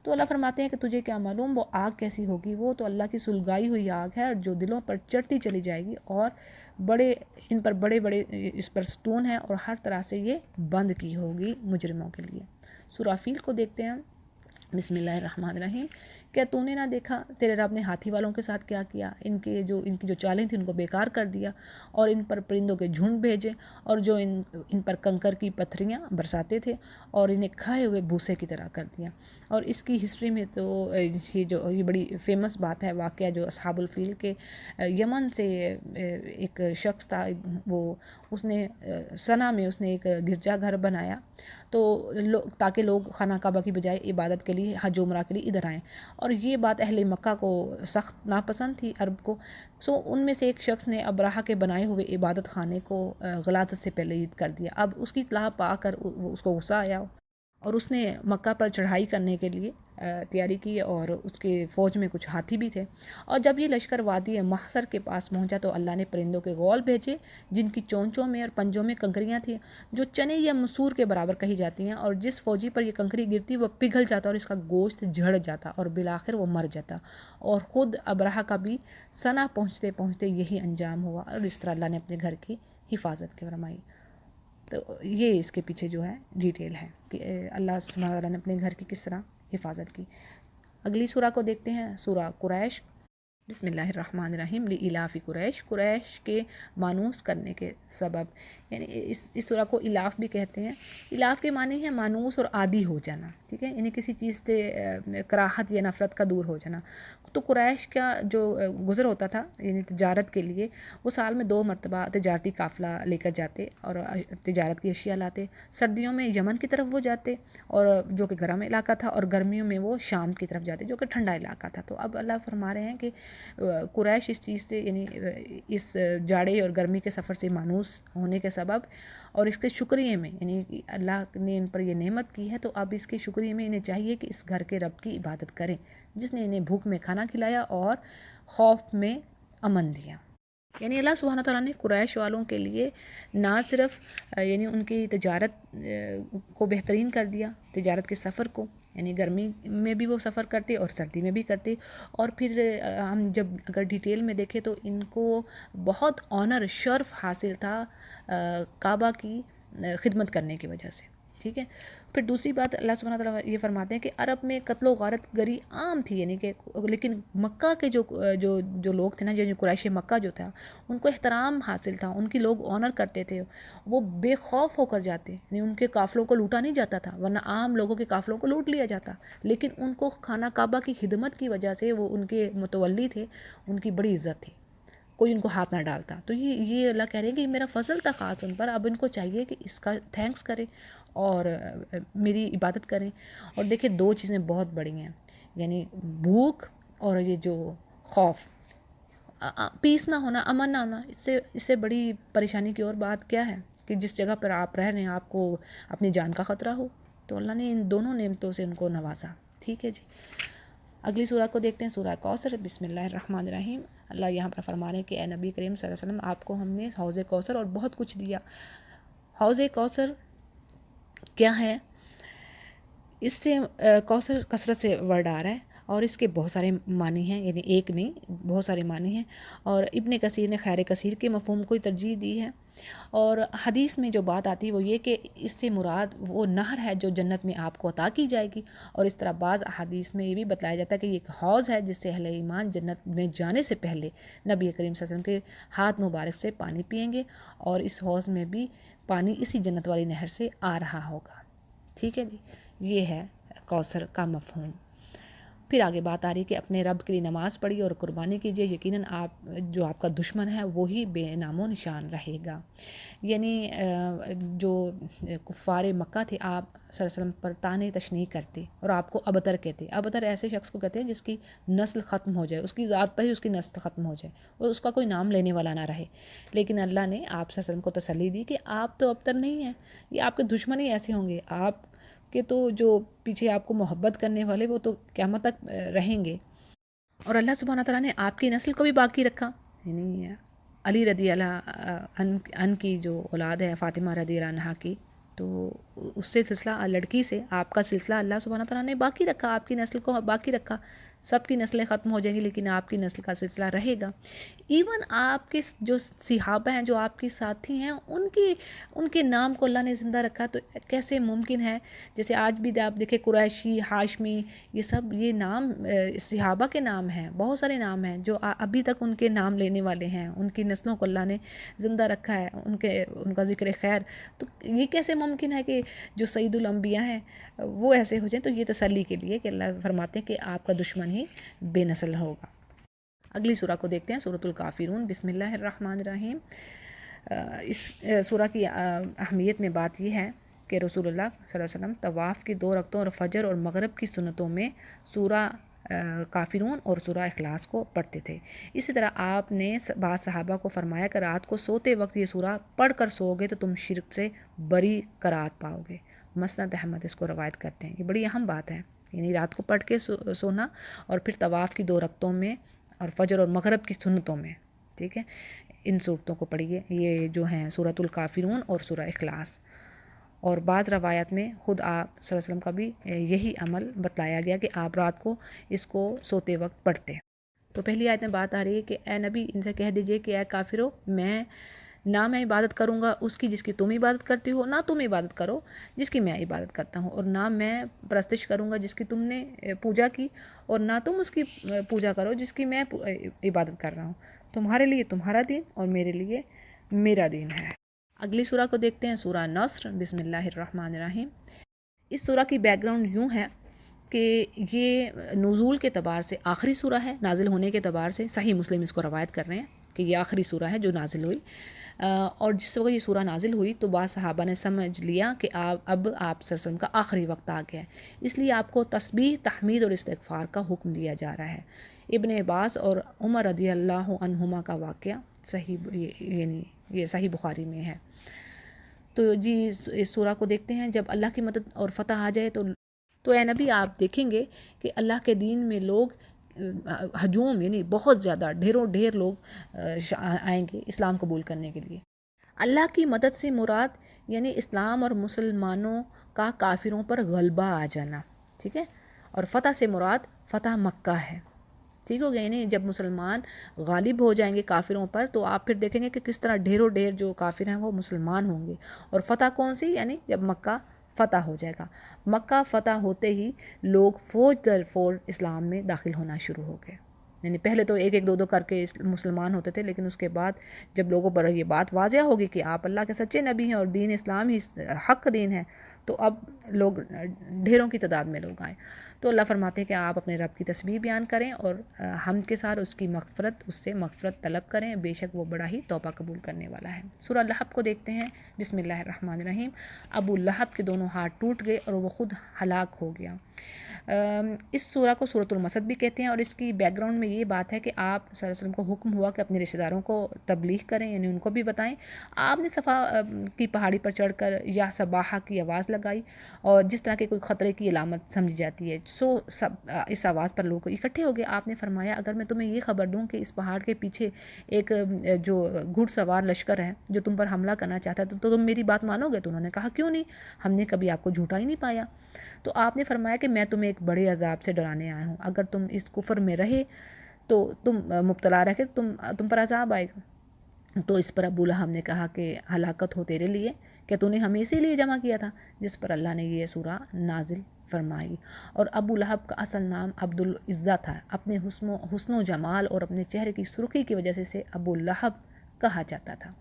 تو اللہ فرماتے ہیں کہ تجھے کیا معلوم وہ آگ کیسی ہوگی؟ وہ تو اللہ کی سلگائی ہوئی آگ ہے، جو دلوں پر چڑھتی چلی جائے گی، اور بڑے ان پر بڑے بڑے اس پر ستون ہیں اور ہر طرح سے یہ بند کی ہوگی مجرموں کے لیے۔ سورہ فیل کو دیکھتے ہیں۔ بسم اللہ الرحمن الرحیم۔ کیا تو نے نہ دیکھا تیرے رب نے ہاتھی والوں کے ساتھ کیا کیا؟ ان کی جو چالیں تھیں ان کو بیکار کر دیا، اور ان پر پرندوں کے جھنڈ بھیجے، اور جو ان پر کنکر کی پتھریاں برساتے تھے اور انہیں کھائے ہوئے بھوسے کی طرح کر دیا۔ اور اس کی ہسٹری میں تو یہ بڑی فیمس بات ہے، واقعہ جو اصحاب الفیل کے یمن سے ایک شخص تھا، اس نے سنا میں اس نے ایک گرجا گھر بنایا تو تاکہ لوگ خانہ کعبہ کی بجائے عبادت کے لیے، حج عمرہ کے لیے ادھر آئیں، اور یہ بات اہل مکہ کو سخت ناپسند تھی، عرب کو۔ ان میں سے ایک شخص نے ابراہہ کے بنائے ہوئے عبادت خانے کو غلاظت سے پلید کر دیا۔ اب اس کی اطلاع پا کر اس کو غصہ آیا اور اس نے مکہ پر چڑھائی کرنے کے لیے تیاری کی، اور اس کے فوج میں کچھ ہاتھی بھی تھے۔ اور جب یہ لشکر وادی محصر کے پاس پہنچا تو اللہ نے پرندوں کے غول بھیجے جن کی چونچوں میں اور پنجوں میں کنکریاں تھیں جو چنے یا مسور کے برابر کہی جاتی ہیں، اور جس فوجی پر یہ کنکری گرتی وہ پگھل جاتا اور اس کا گوشت جھڑ جاتا اور بالآخر وہ مر جاتا، اور خود ابراہہ کا بھی سنا پہنچتے پہنچتے یہی انجام ہوا، اور اس طرح اللہ نے اپنے گھر کی حفاظت فرمائی۔ تو یہ اس کے پیچھے جو ہے ڈیٹیل ہے کہ اللہ سبحانہ وتعالیٰ نے اپنے گھر کی کس طرح حفاظت کی۔ اگلی سورہ کو دیکھتے ہیں، سورہ قریش۔ بسم اللہ الرحمن الرحیم۔ لإلاف قریش، قریش کے مانوس کرنے کے سبب، یعنی اس سورہ کو الاف بھی کہتے ہیں۔ الاف کے معنی ہے مانوس اور عادی ہو جانا، ٹھیک ہے، یعنی کسی چیز سے کراہت یا نفرت کا دور ہو جانا۔ تو قریش کا جو گزر ہوتا تھا یعنی تجارت کے لیے، وہ سال میں 2 مرتبہ تجارتی قافلہ لے کر جاتے اور تجارت کی اشیاء لاتے۔ سردیوں میں یمن کی طرف وہ جاتے، اور جو کہ گرم علاقہ تھا، اور گرمیوں میں وہ شام کی طرف جاتے جو کہ ٹھنڈا علاقہ تھا۔ تو اب اللہ فرما رہے ہیں کہ قریش اس چیز سے، یعنی اس جاڑے اور گرمی کے سفر سے مانوس ہونے کے سبب، اور اس کے شکریہ میں، یعنی اللہ نے ان پر یہ نعمت کی ہے تو اب اس کے شکریہ میں انہیں چاہیے کہ اس گھر کے رب کی عبادت کریں جس نے انہیں بھوک میں کھانا کھلایا اور خوف میں امن دیا۔ یعنی اللہ سبحانہ تعالیٰ نے قریش والوں کے لیے نہ صرف یعنی ان کی تجارت کو بہترین کر دیا، تجارت کے سفر کو، یعنی گرمی میں بھی وہ سفر کرتے اور سردی میں بھی کرتے، اور پھر ہم جب اگر ڈیٹیل میں دیکھیں تو ان کو بہت آنر، شرف حاصل تھا کعبہ کی خدمت کرنے کی وجہ سے، ٹھیک ہے۔ پھر دوسری بات اللہ سبحانہ تعالیٰ یہ فرماتے ہیں کہ عرب میں قتل و غارت گری عام تھی، یعنی کہ لیکن مکہ کے جو لوگ تھے نا، جو قریش مکہ جو تھا، ان کو احترام حاصل تھا، ان کی لوگ آنر کرتے تھے، وہ بے خوف ہو کر جاتے، یعنی ان کے قافلوں کو لوٹا نہیں جاتا تھا، ورنہ عام لوگوں کے قافلوں کو لوٹ لیا جاتا، لیکن ان کو خانہ کعبہ کی خدمت کی وجہ سے، وہ ان کے متولی تھے، ان کی بڑی عزت تھی، کوئی ان کو ہاتھ نہ ڈالتا۔ تو یہ اللہ کہہ رہے ہیں کہ میرا فضل تھا خاص ان پر، اب ان کو چاہیے کہ اس کا تھینکس کریں اور میری عبادت کریں۔ اور دیکھیں 2 چیزیں بہت بڑی ہیں، یعنی بھوک اور یہ جو خوف، پیس نہ ہونا، امن نہ ہونا، اس سے بڑی پریشانی کی اور بات کیا ہے کہ جس جگہ پر آپ رہ رہے ہیں آپ کو اپنی جان کا خطرہ ہو۔ تو اللہ نے ان دونوں نعمتوں سے ان کو نوازا، ٹھیک ہے جی۔ اگلی سورہ کو دیکھتے ہیں، سورہ کوثر۔ بسم اللہ الرحمن الرحیم۔ اللہ یہاں پر فرما رہے ہیں کہ اے نبی کریم صلی اللہ علیہ وسلم، آپ کو ہم نے حوض کوثر اور بہت کچھ دیا۔ حوض کوثر کیا ہے؟ اس سے کوثر کثرت سے ورڈ آ رہا ہے اور اس کے بہت سارے معنی ہیں، یعنی ایک نہیں بہت سارے معنی ہیں، اور ابن کثیر نے خیر کثیر کے مفہوم کو ترجیح دی ہے۔ اور حدیث میں جو بات آتی ہے وہ یہ کہ اس سے مراد وہ نہر ہے جو جنت میں آپ کو عطا کی جائے گی، اور اس طرح بعض احادیث میں یہ بھی بتلایا جاتا ہے کہ یہ ایک حوض ہے جس سے اہل ایمان جنت میں جانے سے پہلے نبی کریم صلی اللہ علیہ وسلم کے ہاتھ مبارک سے پانی پئیں گے، اور اس حوض میں بھی پانی اسی جنت والی نہر سے آ رہا ہوگا، ٹھیک ہے جی۔ یہ ہے کوثر کا مفہوم۔ پھر آگے بات آ رہی ہے کہ اپنے رب کے لیے نماز پڑھی اور قربانی کیجیے، یقیناً جو آپ کا دشمن ہے وہی بے نام و نشان رہے گا۔ یعنی جو کفار مکہ تھے آپ صلی اللہ علیہ وسلم پر طعن تشنیع کرتے اور آپ کو ابتر کہتے۔ ابتر ایسے شخص کو کہتے ہیں جس کی نسل ختم ہو جائے، اس کی ذات پر ہی اس کی نسل ختم ہو جائے اور اس کا کوئی نام لینے والا نہ رہے، لیکن اللہ نے آپ صلی اللہ علیہ وسلم کو تسلی دی کہ آپ تو ابتر نہیں ہیں، یہ آپ کے دشمن ہی ایسے ہوں گے، آپ کہ تو جو پیچھے آپ کو محبت کرنے والے وہ تو قیامت تک رہیں گے۔ اور اللہ سبحانہ تعالیٰ نے آپ کی نسل کو بھی باقی رکھا، یعنی علی رضی اللہ عنہ کی جو اولاد ہے فاطمہ رضی اللہ عنہا کی، تو اس سے سلسلہ لڑکی سے آپ کا سلسلہ اللہ سبحانہ تعالیٰ نے باقی رکھا، آپ کی نسل کو باقی رکھا۔ سب کی نسلیں ختم ہو جائیں گی لیکن آپ کی نسل کا سلسلہ رہے گا۔ ایون آپ کے جو صحابہ ہیں، جو آپ کے ساتھی ہیں، ان کے نام کو اللہ نے زندہ رکھا، تو کیسے ممکن ہے؟ جیسے آج بھی آپ دیکھیں قریشی، ہاشمی، یہ سب یہ نام صحابہ کے نام ہیں، بہت سارے نام ہیں جو ابھی تک ان کے نام لینے والے ہیں، ان کی نسلوں کو اللہ نے زندہ رکھا ہے، ان کا ذکر خیر۔ تو یہ کیسے ممکن ہے کہ جو سید الانبیاء ہیں وہ ایسے ہو جائیں؟ تو یہ تسلی کے لیے کہ اللہ فرماتے ہیں کہ آپ کا دشمن ہی بے نسل ہوگا۔ اگلی سورہ کو دیکھتے ہیں، سورۃ الکافرون۔ بسم اللہ الرحمن الرحیم۔ اس سورہ کی اہمیت میں بات یہ ہے کہ رسول اللہ صلی اللہ علیہ وسلم طواف کی 2 رکعتوں اور فجر اور مغرب کی سنتوں میں سورہ کافرون اور سورہ اخلاص کو پڑھتے تھے۔ اسی طرح آپ نے بعض صحابہ کو فرمایا کہ رات کو سوتے وقت یہ سورہ پڑھ کر سو گے تو تم شرک سے بری قرار پاؤ گے۔ مسند احمد اس کو روایت کرتے ہیں۔ یہ بڑی اہم بات ہے، یعنی رات کو پڑھ کے سونا اور پھر طواف کی 2 رکعتوں میں اور فجر اور مغرب کی سنتوں میں، ٹھیک ہے، ان صورتوں کو پڑھیے، یہ جو ہیں سورۃ الکافرون اور سورہ اخلاص۔ اور بعض روایات میں خود آپ صلی اللہ علیہ وسلم کا بھی یہی عمل بتلایا گیا کہ آپ رات کو اس کو سوتے وقت پڑھتے۔ تو پہلی آیت میں بات آ رہی ہے کہ اے نبی ان سے کہہ دیجئے کہ اے کافرو، میں عبادت کروں گا اس کی جس کی تم عبادت کرتی ہو، نہ تم عبادت کرو جس کی میں عبادت کرتا ہوں، اور نہ میں پرستش کروں گا جس کی تم نے پوجا کی، اور نہ تم اس کی پوجا کرو جس کی میں عبادت کر رہا ہوں۔ تمہارے لیے تمہارا دین اور میرے لیے میرا دین ہے۔ اگلی سورہ کو دیکھتے ہیں، سورہ نصر۔ بسم اللہ الرحمن الرحیم۔ اس سورہ کی بیک گراؤنڈ یوں ہے کہ یہ نزول کے اعتبار سے آخری سورہ ہے، نازل ہونے کے اعتبار سے صحیح مسلم اس کو روایت کر رہے ہیں کہ یہ آخری سورہ ہے جو نازل ہوئی، اور جس وقت یہ سورہ نازل ہوئی تو بعض صحابہ نے سمجھ لیا کہ اب آپ صلی اللہ علیہ وسلم کا آخری وقت آ گیا ہے، اس لیے آپ کو تسبیح، تحمید اور استغفار کا حکم دیا جا رہا ہے۔ ابن عباس اور عمر رضی اللہ عنہما کا واقعہ یعنی یہ صحیح بخاری میں ہے۔ تو جی اس سورہ کو دیکھتے ہیں، جب اللہ کی مدد اور فتح آ جائے تو اے نبی آپ دیکھیں گے کہ اللہ کے دین میں لوگ ہجوم، یعنی بہت زیادہ ڈھیر لوگ آئیں گے اسلام قبول کرنے کے لیے۔ اللہ کی مدد سے مراد یعنی اسلام اور مسلمانوں کا کافروں پر غلبہ آ جانا، ٹھیک ہے، اور فتح سے مراد فتح مکہ ہے، ٹھیک ہو گیا۔ یعنی جب مسلمان غالب ہو جائیں گے کافروں پر تو آپ پھر دیکھیں گے کہ کس طرح ڈھیر جو کافر ہیں وہ مسلمان ہوں گے، اور فتح کون سی؟ یعنی جب مکہ فتح ہو جائے گا۔ مکہ فتح ہوتے ہی لوگ فوج در فوج اسلام میں داخل ہونا شروع ہو گئے، یعنی پہلے تو ایک دو کر کے مسلمان ہوتے تھے، لیکن اس کے بعد جب لوگوں پر یہ بات واضح ہوگی کہ آپ اللہ کے سچے نبی ہیں اور دین اسلام ہی حق دین ہے، تو اب لوگ ڈھیروں کی تعداد میں لوگ آئیں۔ تو اللہ فرماتے ہیں کہ آپ اپنے رب کی تسبیح بیان کریں اور حمد کے ساتھ اس سے مغفرت طلب کریں، بے شک وہ بڑا ہی توبہ قبول کرنے والا ہے۔ سورہ لہب کو دیکھتے ہیں، بسم اللہ الرحمن الرحیم۔ ابو لہب کے دونوں ہاتھ ٹوٹ گئے اور وہ خود ہلاک ہو گیا۔ اس سورہ کو سورۃ المسد بھی کہتے ہیں، اور اس کی بیک گراؤنڈ میں یہ بات ہے کہ آپ صلی اللہ علیہ وسلم کو حکم ہوا کہ اپنے رشتہ داروں کو تبلیغ کریں، یعنی ان کو بھی بتائیں۔ آپ نے صفا کی پہاڑی پر چڑھ کر یا صباحہ کی آواز لگائی، اور جس طرح کے کوئی خطرے کی علامت سمجھی جاتی ہے، اس آواز پر لوگ اکٹھے ہو گئے۔ آپ نے فرمایا اگر میں تمہیں یہ خبر دوں کہ اس پہاڑ کے پیچھے ایک جو گھڑ سوار لشکر ہے جو تم پر حملہ کرنا چاہتا ہے تو تم میری بات مانو گے؟ تو انہوں نے کہا کیوں نہیں، ہم نے کبھی آپ کو جھوٹا ہی نہیں پایا۔ تو آپ نے فرمایا کہ میں تمہیں ایک بڑے عذاب سے ڈرانے آیا ہوں، اگر تم اس کفر میں رہے تو تم مبتلا رہے تم پر عذاب آئے گا۔ تو اس پر ابو لہب نے کہا کہ ہلاکت ہو تیرے لیے، کہ تو نے ہمیں اسی لیے جمع کیا تھا، جس پر اللہ نے یہ سورہ نازل فرمائی۔ اور ابو لہب کا اصل نام عبدالعزہ تھا، اپنے حسن و جمال اور اپنے چہرے کی سرخی کی وجہ سے اسے ابو لہب کہا جاتا تھا۔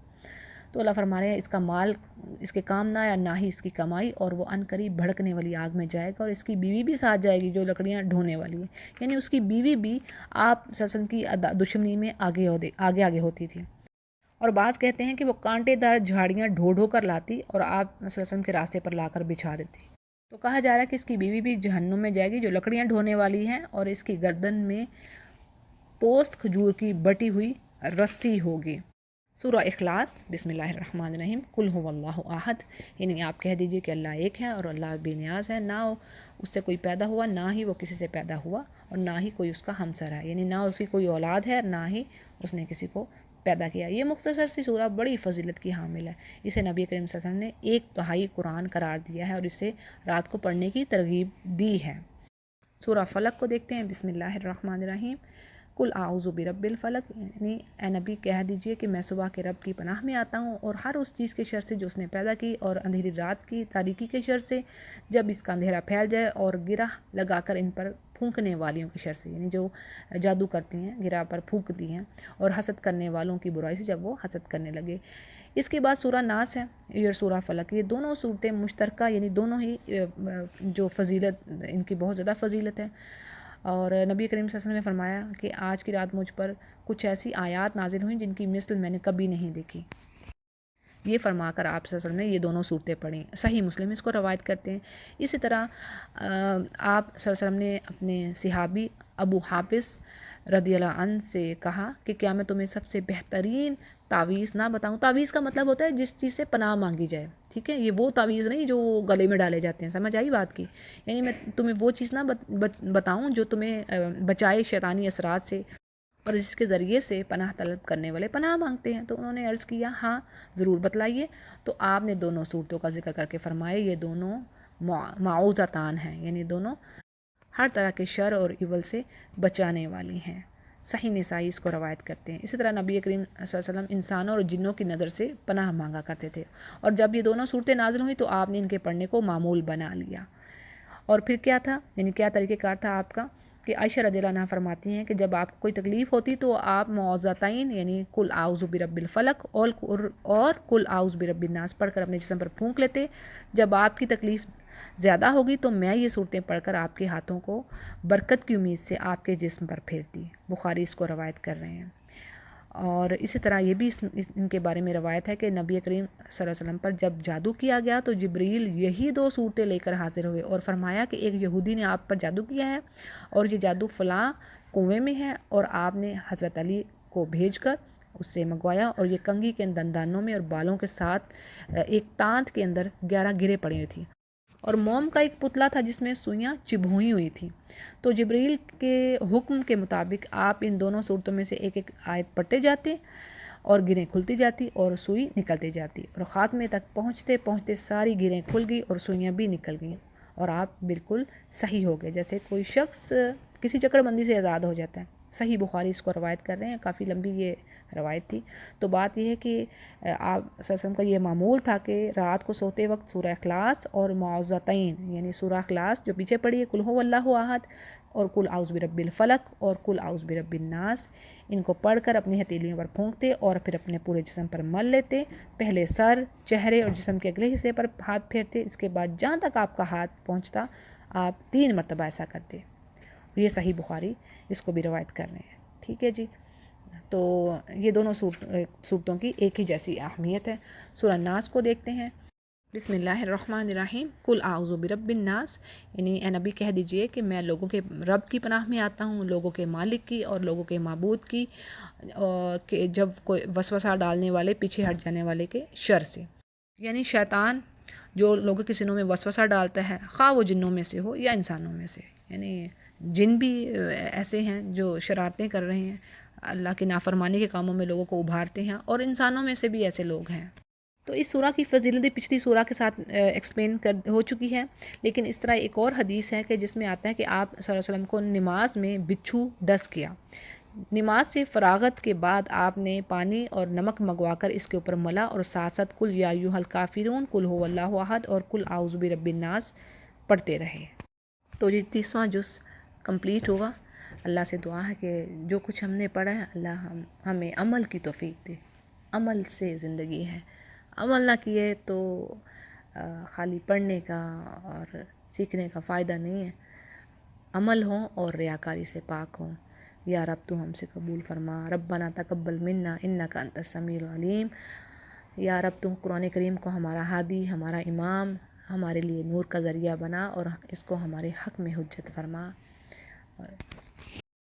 تو اللہ فرما رہے ہیں اس کا مال اس کے کام نہ آیا، نہ ہی اس کی کمائی، اور وہ عنقریب بھڑکنے والی آگ میں جائے گا، اور اس کی بیوی بھی ساتھ جائے گی جو لکڑیاں ڈھونے والی ہے، یعنی اس کی بیوی بھی آپ صلی اللہ علیہ وسلم کی دشمنی میں آگے ہوتی تھی۔ اور بعض کہتے ہیں کہ وہ کانٹے دار جھاڑیاں ڈھو کر لاتی اور آپ صلی اللہ علیہ وسلم کے راستے پر لا کر بچھا دیتی۔ تو کہا جا رہا ہے کہ اس کی بیوی بھی جہنم میں جائے گی جو لکڑیاں ڈھونے والی ہیں، اور اس کی گردن میں پوست کھجور کی بٹی ہوئی رسی ہوگی۔ سورہ اخلاص، بسم اللہ الرحمن الرحیم۔ قل هو اللہ احد، یعنی آپ کہہ دیجئے کہ اللہ ایک ہے اور اللہ بے نیاز ہے، نہ اس سے کوئی پیدا ہوا، نہ ہی وہ کسی سے پیدا ہوا، اور نہ ہی کوئی اس کا ہمسر ہے، یعنی نہ اس کی کوئی اولاد ہے، نہ ہی اس نے کسی کو پیدا کیا۔ یہ مختصر سی سورہ بڑی فضیلت کی حامل ہے، اسے نبی کریم صلی اللہ علیہ وسلم نے 1/3 قرآن قرار دیا ہے اور اسے رات کو پڑھنے کی ترغیب دی ہے۔ سورہ فلق کو دیکھتے ہیں۔ بسم اللہ الرحمن الرحیم، کل اعوذ برب الفلق، یعنی اے نبی کہہ دیجئے کہ میں صبح کے رب کی پناہ میں آتا ہوں اور ہر اس چیز کے شر سے جو اس نے پیدا کی، اور اندھیری رات کی تاریکی کے شر سے جب اس کا اندھیرا پھیل جائے، اور گرہ لگا کر ان پر پھونکنے والیوں کے شر سے، یعنی جو جادو کرتی ہیں گرہ پر پھونکتی ہیں، اور حسد کرنے والوں کی برائی سے جب وہ حسد کرنے لگے۔ اس کے بعد سورہ ناس ہے اور سورہ فلق، یہ دونوں صورتیں مشترکہ، یعنی دونوں ہی جو فضیلت ان کی بہت زیادہ فضیلت ہے۔ اور نبی کریم صلی اللہ علیہ وسلم نے فرمایا کہ آج کی رات مجھ پر کچھ ایسی آیات نازل ہوئیں جن کی مثل میں نے کبھی نہیں دیکھی، یہ فرما کر آپ صلی اللہ علیہ وسلم نے یہ دونوں صورتیں پڑھیں۔ صحیح مسلم اس کو روایت کرتے ہیں۔ اسی طرح آپ صلی اللہ علیہ وسلم نے اپنے صحابی ابو حافظ رضی اللہ عنہ سے کہا کہ کیا میں تمہیں سب سے بہترین تعویذ نہ بتاؤں؟ تعویذ کا مطلب ہوتا ہے جس چیز سے پناہ مانگی جائے، ٹھیک ہے، یہ وہ تعویذ نہیں جو گلے میں ڈالے جاتے ہیں، سمجھ آئی بات کی؟ یعنی میں تمہیں وہ چیز نہ بتاؤں جو تمہیں بچائے شیطانی اثرات سے، اور جس کے ذریعے سے پناہ طلب کرنے والے پناہ مانگتے ہیں۔ تو انہوں نے عرض کیا ہاں ضرور بتلائیے، تو آپ نے دونوں صورتوں کا ذکر کر کے فرمائے یہ دونوں معوذتان ہیں، یعنی دونوں ہر طرح کے شر اور ایول سے بچانے والی ہیں۔ صحیح نسائی اس کو روایت کرتے ہیں۔ اسی طرح نبی کریم صلی اللہ علیہ وسلم انسانوں اور جنوں کی نظر سے پناہ مانگا کرتے تھے، اور جب یہ دونوں صورتیں نازل ہوئیں تو آپ نے ان کے پڑھنے کو معمول بنا لیا۔ اور پھر کیا تھا، یعنی کیا طریقہ کار تھا آپ کا، کہ عائشہ رضی اللہ عنہا فرماتی ہیں کہ جب آپ کو کوئی تکلیف ہوتی تو آپ معوذتین یعنی کل اعوذ برب الفلق اور کل اعوذ برب الناس پڑھ کر اپنے جسم پر پھونک لیتے۔ جب آپ کی تکلیف زیادہ ہوگی تو میں یہ صورتیں پڑھ کر آپ کے ہاتھوں کو برکت کی امید سے آپ کے جسم پر پھیرتی۔ بخاری اس کو روایت کر رہے ہیں۔ اور اسی طرح یہ بھی ان کے بارے میں روایت ہے کہ نبی کریم صلی اللہ علیہ وسلم پر جب جادو کیا گیا تو جبریل یہی دو صورتیں لے کر حاضر ہوئے اور فرمایا کہ ایک یہودی نے آپ پر جادو کیا ہے، اور یہ جادو فلاں کنویں میں ہے، اور آپ نے حضرت علی کو بھیج کر اس سے منگوایا، اور یہ کنگھی کے دندانوں میں اور بالوں کے ساتھ ایک تانت کے اندر 11 گریں پڑی ہوئی تھیں، اور موم کا ایک پتلا تھا جس میں سوئیاں چبھوئی ہوئی تھیں۔ تو جبریل کے حکم کے مطابق آپ ان دونوں صورتوں میں سے ایک ایک آیت پڑھتے جاتے، اور گریں کھلتی جاتی اور سوئی نکلتی جاتی، اور خاتمے تک پہنچتے پہنچتے ساری گریں کھل گئی اور سوئیاں بھی نکل گئیں، اور آپ بالکل صحیح ہو گئے، جیسے کوئی شخص کسی چکر بندی سے آزاد ہو جاتا ہے۔ صحیح بخاری اس کو روایت کر رہے ہیں، کافی لمبی یہ روایت تھی۔ تو بات یہ ہے کہ آپ صلی اللہ علیہ وسلم کا یہ معمول تھا کہ رات کو سوتے وقت سورہ اخلاص اور معوذتین، یعنی سورہ اخلاص جو پیچھے پڑھی ہے کل هو اللہ احد، اور کل اعوذ برب الفلق اور کل اعوذ برب الناس، ان کو پڑھ کر اپنی ہتھیلیوں پر پھونکتے اور پھر اپنے پورے جسم پر مل لیتے۔ پہلے سر، چہرے اور جسم کے اگلے حصے پر ہاتھ پھیرتے، اس کے بعد جہاں تک آپ کا ہاتھ پہنچتا آپ 3 مرتبہ ایسا کرتے۔ یہ صحیح بخاری اس کو بھی روایت کر رہے ہیں، ٹھیک ہے جی۔ تو یہ دونوں صورتوں کی ایک ہی جیسی اہمیت ہے۔ سورہ ناس کو دیکھتے ہیں۔ بسم اللہ الرحمن الرحیم، کل اعوذ برب الناس، یعنی اے نبی کہہ دیجئے کہ میں لوگوں کے رب کی پناہ میں آتا ہوں، لوگوں کے مالک کی اور لوگوں کے معبود کی، اور کہ جب کوئی وسوسہ ڈالنے والے پیچھے ہٹ جانے والے کے شر سے، یعنی شیطان جو لوگوں کے سینوں میں وسوسہ ڈالتا ہے، خواہ وہ جنوں میں سے ہو یا انسانوں میں سے، یعنی جن بھی ایسے ہیں جو شرارتیں کر رہے ہیں، اللہ کی نافرمانی کے کاموں میں لوگوں کو ابھارتے ہیں، اور انسانوں میں سے بھی ایسے لوگ ہیں۔ تو اس سورہ کی فضیلت پچھلی سورہ کے ساتھ ایکسپلین ہو چکی ہے، لیکن اس طرح ایک اور حدیث ہے کہ جس میں آتا ہے کہ آپ صلی اللہ علیہ وسلم کو نماز میں بچھو ڈس کیا۔ نماز سے فراغت کے بعد آپ نے پانی اور نمک منگوا کر اس کے اوپر ملا، اور ساتھ ساتھ کل یا ایھا الکافرون، کل هو اللہ احد اور کل اعوذ برب الناس پڑھتے رہے۔ تو یہ 30واں جز کمپلیٹ ہوگا۔ اللہ سے دعا ہے کہ جو کچھ ہم نے پڑھا ہے اللہ ہمیں عمل کی توفیق دے۔ عمل سے زندگی ہے، عمل نہ کیے تو خالی پڑھنے کا اور سیکھنے کا فائدہ نہیں ہے۔ عمل ہوں اور ریاکاری سے پاک ہوں۔ یا رب تو ہم سے قبول فرما، ربنا تقبل منا انک انت السمیع العلیم۔ یا رب تو قرآن کریم کو ہمارا ہادی، ہمارا امام، ہمارے لیے نور کا ذریعہ بنا، اور اس کو ہمارے حق میں حجت فرما۔